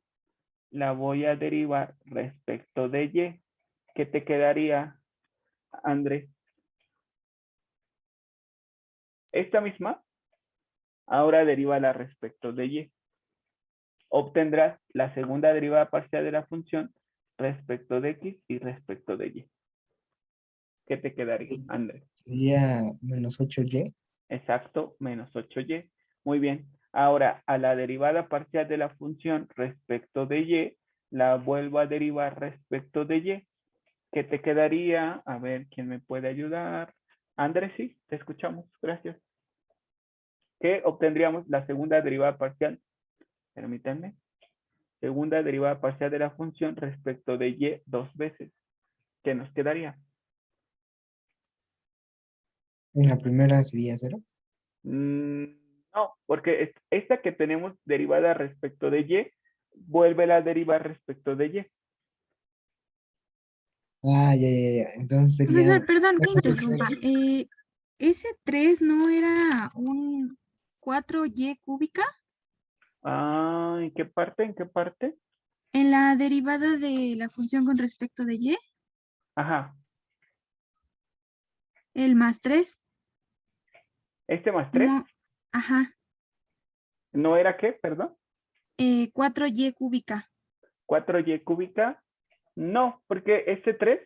[SPEAKER 1] la voy a derivar respecto de y. ¿Qué te quedaría, Andrés? Esta misma, ahora derívala respecto de y. Obtendrás la segunda derivada parcial de la función respecto de x y respecto de y. ¿Qué te quedaría, Andrés?
[SPEAKER 8] Sería menos 8y.
[SPEAKER 1] Exacto, menos 8y. Muy bien. Ahora, a la derivada parcial de la función respecto de y, la vuelvo a derivar respecto de y. ¿Qué te quedaría? A ver, ¿quién me puede ayudar? Andrés, sí, te escuchamos. Gracias. ¿Qué obtendríamos? La segunda derivada parcial. Permítanme. Segunda derivada parcial de la función respecto de y dos veces. ¿Qué nos quedaría?
[SPEAKER 8] En la primera sería 0.
[SPEAKER 1] No, porque esta que tenemos derivada respecto de y, vuelve a derivar respecto de y.
[SPEAKER 8] Ya. Entonces sería...
[SPEAKER 6] Profesor, perdón que interrumpa. ¿Ese 3 no era un 4y cúbica?
[SPEAKER 1] Ah, ¿en qué parte? ¿En qué parte?
[SPEAKER 6] En la derivada de la función con respecto de y.
[SPEAKER 1] Ajá.
[SPEAKER 6] El más 3.
[SPEAKER 1] Este más 3,
[SPEAKER 6] No, ajá.
[SPEAKER 1] ¿no era qué? Perdón.
[SPEAKER 6] 4y cúbica.
[SPEAKER 1] 4y cúbica. No, porque este 3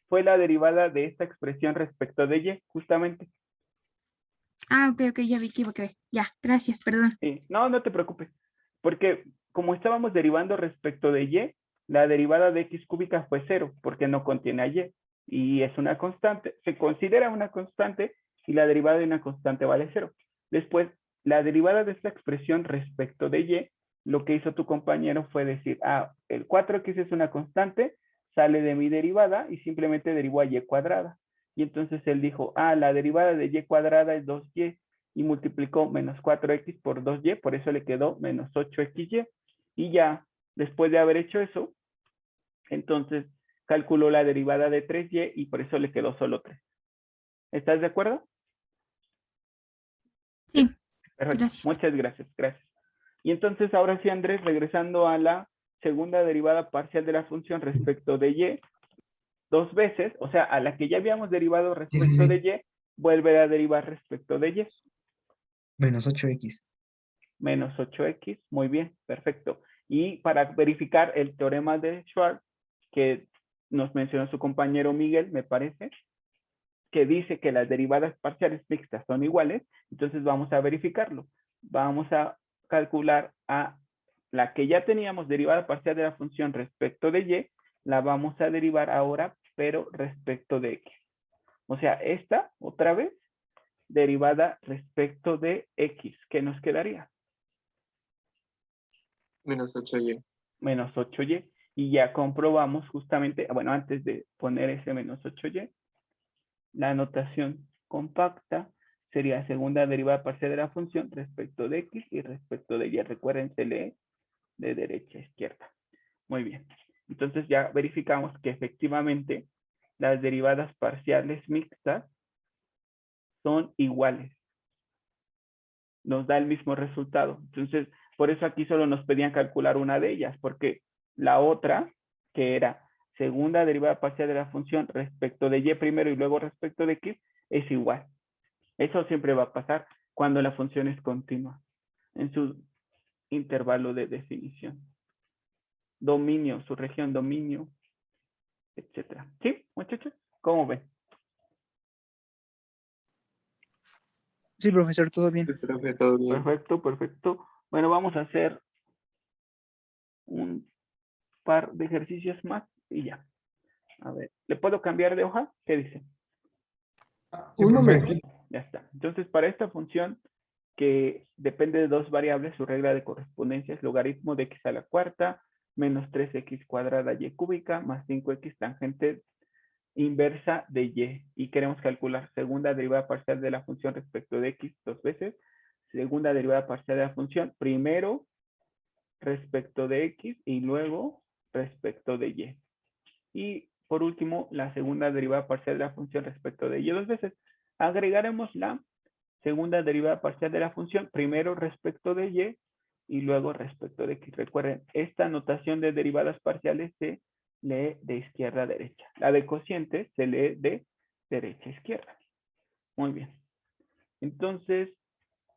[SPEAKER 1] fue la derivada de esta expresión respecto de y, justamente.
[SPEAKER 6] Ah, ok, ya vi que equivoqué. Ya, gracias, perdón.
[SPEAKER 1] Sí. No, no te preocupes. Porque como estábamos derivando respecto de y, la derivada de x cúbica fue 0, porque no contiene a y. Y es una constante, se considera una constante, y la derivada de una constante vale 0. Después, la derivada de esta expresión respecto de y, lo que hizo tu compañero fue decir, el 4x es una constante, sale de mi derivada y simplemente derivó a y cuadrada. Y entonces él dijo, la derivada de y cuadrada es 2y, y multiplicó menos 4x por 2y, por eso le quedó menos 8xy. Y ya, después de haber hecho eso, entonces calculó la derivada de 3y y por eso le quedó solo 3. ¿Estás de acuerdo?
[SPEAKER 6] Sí,
[SPEAKER 1] Perfecto.
[SPEAKER 6] gracias.
[SPEAKER 1] Muchas gracias, gracias. Y entonces ahora sí, Andrés, regresando a la segunda derivada parcial de la función respecto de y, dos veces, o sea, a la que ya habíamos derivado respecto de y, vuelve a derivar respecto de y.
[SPEAKER 8] Menos 8x.
[SPEAKER 1] Menos 8x, muy bien, perfecto. Y para verificar el teorema de Schwarz, que nos mencionó su compañero Miguel, me parece, que dice que las derivadas parciales mixtas son iguales, entonces vamos a verificarlo. Vamos a calcular a la que ya teníamos derivada parcial de la función respecto de y, la vamos a derivar ahora, pero respecto de x. O sea, esta, otra vez, derivada respecto de x, ¿qué nos quedaría?
[SPEAKER 10] Menos 8y.
[SPEAKER 1] Menos 8y. Y ya comprobamos justamente, bueno, antes de poner ese menos 8y, la notación compacta sería segunda derivada parcial de la función respecto de x y respecto de y. Recuerden, se lee de derecha a izquierda. Muy bien. Entonces ya verificamos que efectivamente las derivadas parciales mixtas son iguales. Nos da el mismo resultado. Entonces, por eso aquí solo nos pedían calcular una de ellas, porque la otra, que era segunda derivada parcial de la función respecto de y primero y luego respecto de x, es igual. Eso siempre va a pasar cuando la función es continua en su intervalo de definición. Dominio, su región dominio, etcétera. ¿Sí, muchachos? ¿Cómo ven?
[SPEAKER 2] Sí, profesor, todo bien.
[SPEAKER 10] Sí, profe, todo bien.
[SPEAKER 1] Perfecto, perfecto. Bueno, vamos a hacer un par de ejercicios más y ya. A ver, ¿le puedo cambiar de hoja? ¿Qué dice?
[SPEAKER 5] Un momento.
[SPEAKER 1] Ya está. Entonces, para esta función que depende de dos variables, su regla de correspondencia es logaritmo de x a la cuarta menos 3x cuadrada y cúbica más 5x tangente inversa de y. Y queremos calcular segunda derivada parcial de la función respecto de x dos veces, segunda derivada parcial de la función primero respecto de x y luego respecto de y. Y por último, la segunda derivada parcial de la función respecto de y dos veces. Agregaremos la segunda derivada parcial de la función primero respecto de y luego respecto de x. Recuerden, esta notación de derivadas parciales se lee de izquierda a derecha. La de cocientes se lee de derecha a izquierda. Muy bien. Entonces,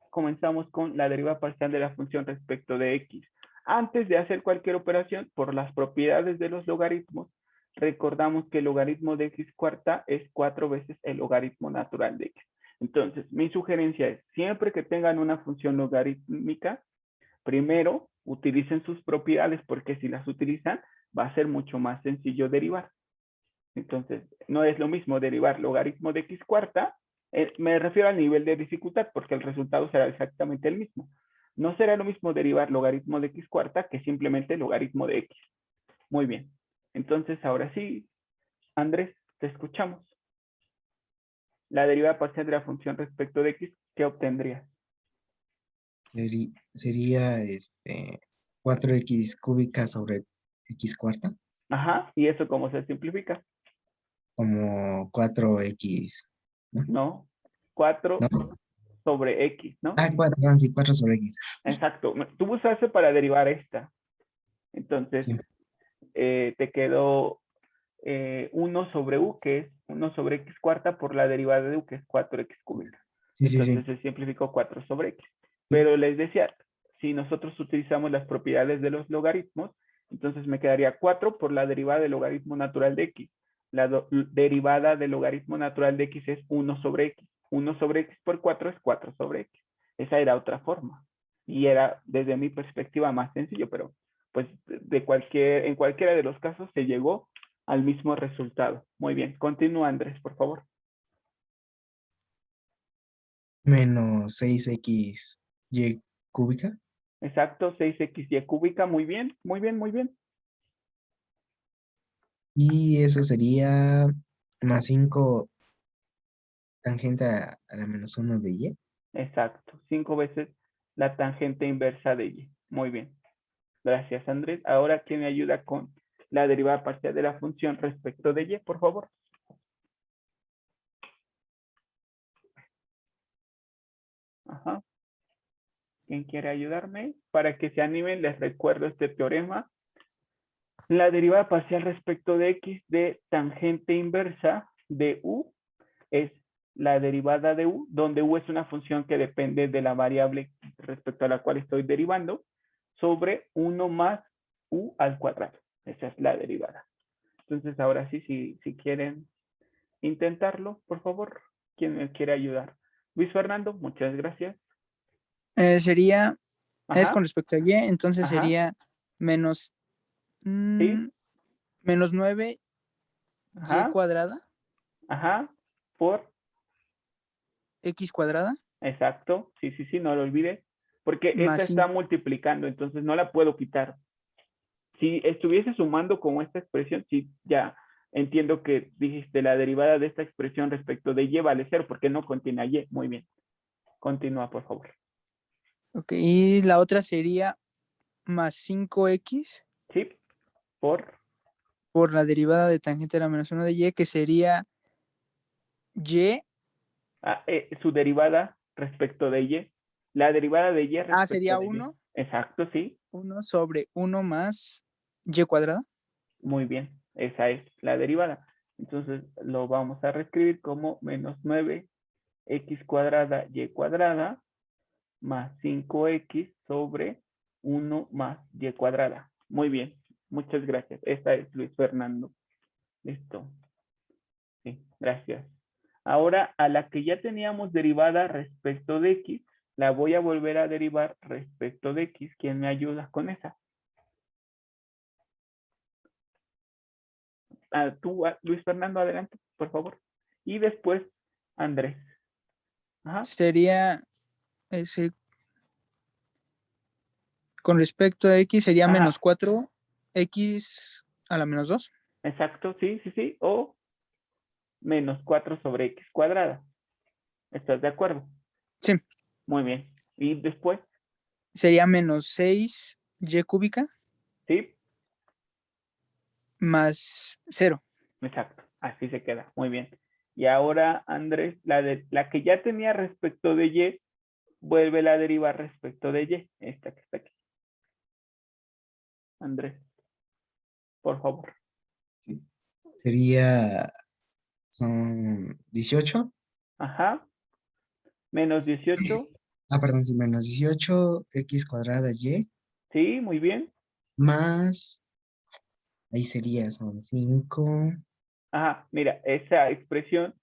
[SPEAKER 1] comenzamos con la derivada parcial de la función respecto de x. Antes de hacer cualquier operación, por las propiedades de los logaritmos, recordamos que el logaritmo de x cuarta es 4 veces el logaritmo natural de x. Entonces, mi sugerencia es, siempre que tengan una función logarítmica, primero utilicen sus propiedades, porque si las utilizan, va a ser mucho más sencillo derivar. Entonces, no es lo mismo derivar logaritmo de x cuarta, me refiero al nivel de dificultad, porque el resultado será exactamente el mismo. No será lo mismo derivar logaritmo de x cuarta que simplemente logaritmo de x. Muy bien. Entonces, ahora sí, Andrés, te escuchamos. La derivada parcial de la función respecto de x, ¿qué obtendrías?
[SPEAKER 8] Sería 4x cúbica sobre x cuarta,
[SPEAKER 1] Ajá, ¿y eso cómo se simplifica?
[SPEAKER 8] como 4x, ¿no?
[SPEAKER 1] No, 4
[SPEAKER 8] ¿No?
[SPEAKER 1] sobre x, ¿no?
[SPEAKER 8] 4, sí, 4 sobre x.
[SPEAKER 1] Exacto. Tú usaste para derivar esta. Entonces,
[SPEAKER 8] Sí.
[SPEAKER 1] te quedó 1 sobre u, que es 1 sobre x cuarta, por la derivada de u, que es 4x cúbica.
[SPEAKER 8] Sí, sí,
[SPEAKER 1] Entonces
[SPEAKER 8] sí.
[SPEAKER 1] se simplificó 4 sobre x. Pero les decía, si nosotros utilizamos las propiedades de los logaritmos, entonces me quedaría 4 por la derivada del logaritmo natural de x. La derivada del logaritmo natural de x es 1 sobre x. 1 sobre x por 4 es 4 sobre x. Esa era otra forma. Y era, desde mi perspectiva, más sencillo, pero pues en cualquiera de los casos se llegó al mismo resultado. Muy bien. Continúa, Andrés, por favor.
[SPEAKER 8] Menos 6x y cúbica.
[SPEAKER 1] Exacto, 6xy cúbica. Muy bien, muy bien, muy bien.
[SPEAKER 8] Y eso sería más 5 tangente a la menos 1 de y.
[SPEAKER 1] Exacto. 5 veces la tangente inversa de y. Muy bien. Gracias, Andrés. Ahora, ¿quién me ayuda con la derivada parcial de la función respecto de y, por favor? Ajá. ¿Quién quiere ayudarme? Para que se animen, les recuerdo este teorema. La derivada parcial respecto de x de tangente inversa de u es la derivada de u, donde u es una función que depende de la variable respecto a la cual estoy derivando, sobre 1 más u al cuadrado. Esa es la derivada. Entonces, ahora sí, si quieren intentarlo, por favor, ¿quién me quiere ayudar? Luis Fernando, muchas gracias.
[SPEAKER 2] Sería, es
[SPEAKER 1] Ajá,
[SPEAKER 2] con respecto a y, entonces
[SPEAKER 1] ajá,
[SPEAKER 2] sería menos,
[SPEAKER 1] sí,
[SPEAKER 2] menos 9y
[SPEAKER 1] ajá,
[SPEAKER 2] cuadrada,
[SPEAKER 1] ajá, por,
[SPEAKER 2] x cuadrada,
[SPEAKER 1] exacto, sí, sí, sí, no lo olvides, porque
[SPEAKER 2] más
[SPEAKER 1] esta está
[SPEAKER 2] 5.
[SPEAKER 1] multiplicando, entonces no la puedo quitar. Si estuviese sumando con esta expresión, sí, ya entiendo que dijiste la derivada de esta expresión respecto de y vale 0 porque no contiene a y. Muy bien. Continúa, por favor.
[SPEAKER 2] Ok, y la otra sería más 5x
[SPEAKER 1] Sí, por
[SPEAKER 2] por la derivada de tangente a la menos 1 de y, que sería y.
[SPEAKER 1] su derivada respecto de y. La derivada de y respecto
[SPEAKER 2] Sería
[SPEAKER 1] de y.
[SPEAKER 2] 1
[SPEAKER 1] Exacto, sí.
[SPEAKER 2] sobre 1 más y cuadrada.
[SPEAKER 1] Muy bien. Esa es la derivada. Entonces lo vamos a reescribir como menos 9x cuadrada y cuadrada más 5x sobre 1 más y cuadrada. Muy bien, muchas gracias. Esta es Luis Fernando. Listo. Sí, gracias. Ahora, a la que ya teníamos derivada respecto de x, la voy a volver a derivar respecto de x. ¿Quién me ayuda con esa? Tú, Luis Fernando, adelante, por favor. Y después, Andrés. Ajá.
[SPEAKER 2] Sería, con respecto a x, sería
[SPEAKER 1] Ajá.
[SPEAKER 2] menos 4x a la menos 2.
[SPEAKER 1] Exacto, sí, sí, sí. O menos 4 sobre x cuadrada. ¿Estás de acuerdo?
[SPEAKER 2] Sí.
[SPEAKER 1] Muy bien. Y después,
[SPEAKER 2] Sería menos 6y cúbica
[SPEAKER 1] sí,
[SPEAKER 2] más 0.
[SPEAKER 1] exacto. Así se queda. Muy bien. Y ahora, Andrés, la que ya tenía respecto de y, vuelve a derivar respecto de y. Esta que está aquí. Andrés, por favor.
[SPEAKER 8] Sería, son 18.
[SPEAKER 1] Ajá. Menos 18.
[SPEAKER 8] Perdón, sí, menos 18 x cuadrada y
[SPEAKER 1] Sí, muy bien.
[SPEAKER 8] más, ahí sería, son 5.
[SPEAKER 1] Ajá, mira, esa expresión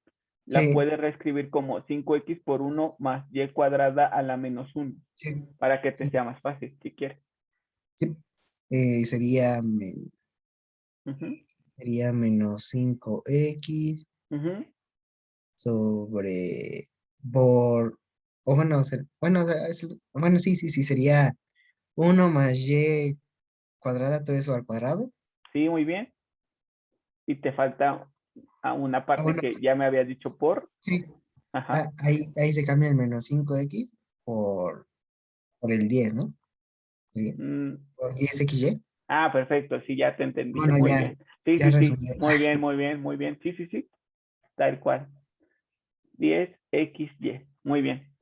[SPEAKER 1] la
[SPEAKER 8] Sí,
[SPEAKER 1] puedes reescribir como 5x por 1 más y cuadrada a la menos 1,
[SPEAKER 8] sí,
[SPEAKER 1] para que te
[SPEAKER 8] sí,
[SPEAKER 1] sea más fácil, si quieres.
[SPEAKER 8] sí. Sería,
[SPEAKER 1] Ujú,
[SPEAKER 8] sería menos 5x
[SPEAKER 1] ujú.
[SPEAKER 8] sobre, por, o bueno, bueno, o sea, bueno, sí, sí, sí, sería 1 más y cuadrada, todo eso al cuadrado.
[SPEAKER 1] Sí, muy bien. Y te falta a una parte
[SPEAKER 8] Bueno,
[SPEAKER 1] que ya me había dicho por.
[SPEAKER 8] sí,
[SPEAKER 1] Ajá.
[SPEAKER 8] ahí se cambia el menos 5x por el 10, ¿no? Sí,
[SPEAKER 1] Mm,
[SPEAKER 8] por 10xy.
[SPEAKER 1] perfecto, sí, ya te entendí.
[SPEAKER 8] Bueno,
[SPEAKER 1] Muy
[SPEAKER 8] ya,
[SPEAKER 1] bien. Sí,
[SPEAKER 8] ya
[SPEAKER 1] sí, sí.
[SPEAKER 8] resumí.
[SPEAKER 1] Muy bien, muy bien, muy bien. Sí, sí, sí. Tal cual. 10xy. Muy bien.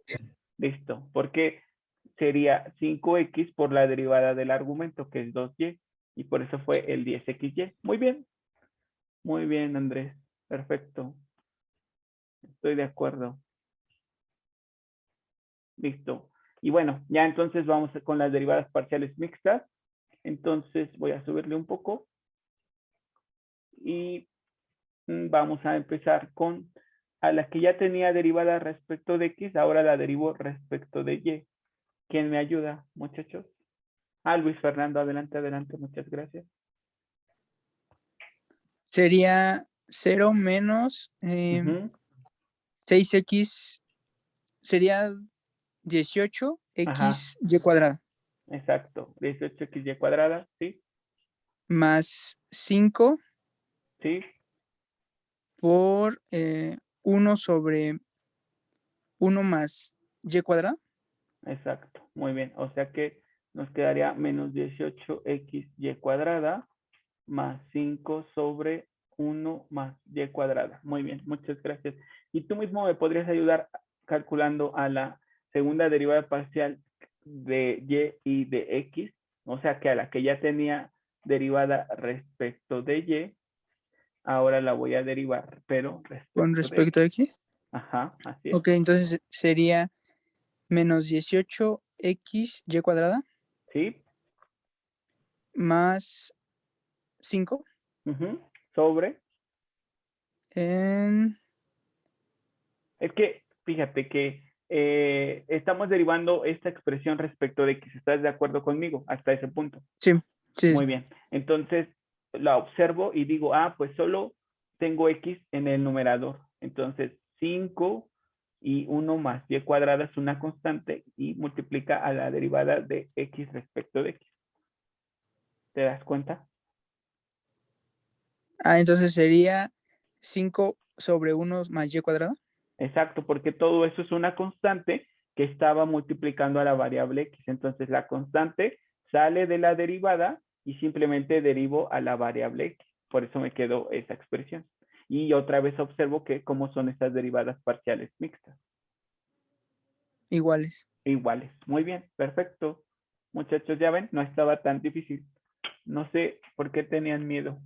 [SPEAKER 1] Listo. Porque sería 5x por la derivada del argumento, que es 2y. Y por eso fue el 10xy. Muy bien. Muy bien, Andrés. Perfecto. Estoy de acuerdo. Listo. Y bueno, ya entonces vamos con las derivadas parciales mixtas. Entonces voy a subirle un poco. Y vamos a empezar con a la que ya tenía derivada respecto de X, ahora la derivo respecto de Y. ¿Quién me ayuda, muchachos? Luis Fernando, adelante, adelante, muchas gracias.
[SPEAKER 2] Sería 0 menos
[SPEAKER 1] Ujú,
[SPEAKER 2] 6x, sería 18
[SPEAKER 1] Ajá,
[SPEAKER 2] x y cuadrada
[SPEAKER 1] exacto. 18xy cuadrada, ¿sí?
[SPEAKER 2] más 5
[SPEAKER 1] Sí,
[SPEAKER 2] por 1 sobre 1 más y cuadrada.
[SPEAKER 1] exacto. Muy bien. O sea que nos quedaría menos 18xy cuadrada más 5 sobre 1 más y cuadrada. Muy bien, muchas gracias. Y tú mismo me podrías ayudar calculando a la segunda derivada parcial de y de x, o sea que a la que ya tenía derivada respecto de y, ahora la voy a derivar, pero
[SPEAKER 2] Con
[SPEAKER 1] respecto de
[SPEAKER 2] respecto a
[SPEAKER 1] x.
[SPEAKER 2] x.
[SPEAKER 1] Ajá, así es.
[SPEAKER 2] Ok, entonces sería menos 18x y cuadrada
[SPEAKER 1] ¿Sí?
[SPEAKER 2] más 5
[SPEAKER 1] Ujú. Sobre.
[SPEAKER 2] en...
[SPEAKER 1] Es que, fíjate que estamos derivando esta expresión respecto de x. ¿Estás de acuerdo conmigo hasta ese punto?
[SPEAKER 2] Sí, sí.
[SPEAKER 1] Muy bien. Entonces, la observo y digo, pues solo tengo x en el numerador. Entonces, 5 y 1 más y cuadrada es una constante y multiplica a la derivada de x respecto de x. ¿Te das cuenta?
[SPEAKER 2] Entonces sería 5 sobre 1 más y cuadrada.
[SPEAKER 1] Exacto, porque todo eso es una constante que estaba multiplicando a la variable x. Entonces, la constante sale de la derivada y simplemente derivo a la variable x. Por eso me quedó esa expresión. Y otra vez observo que cómo son estas derivadas parciales mixtas.
[SPEAKER 2] Iguales.
[SPEAKER 1] Iguales. Muy bien, perfecto. Muchachos, ya ven, no estaba tan difícil. No sé por qué tenían miedo.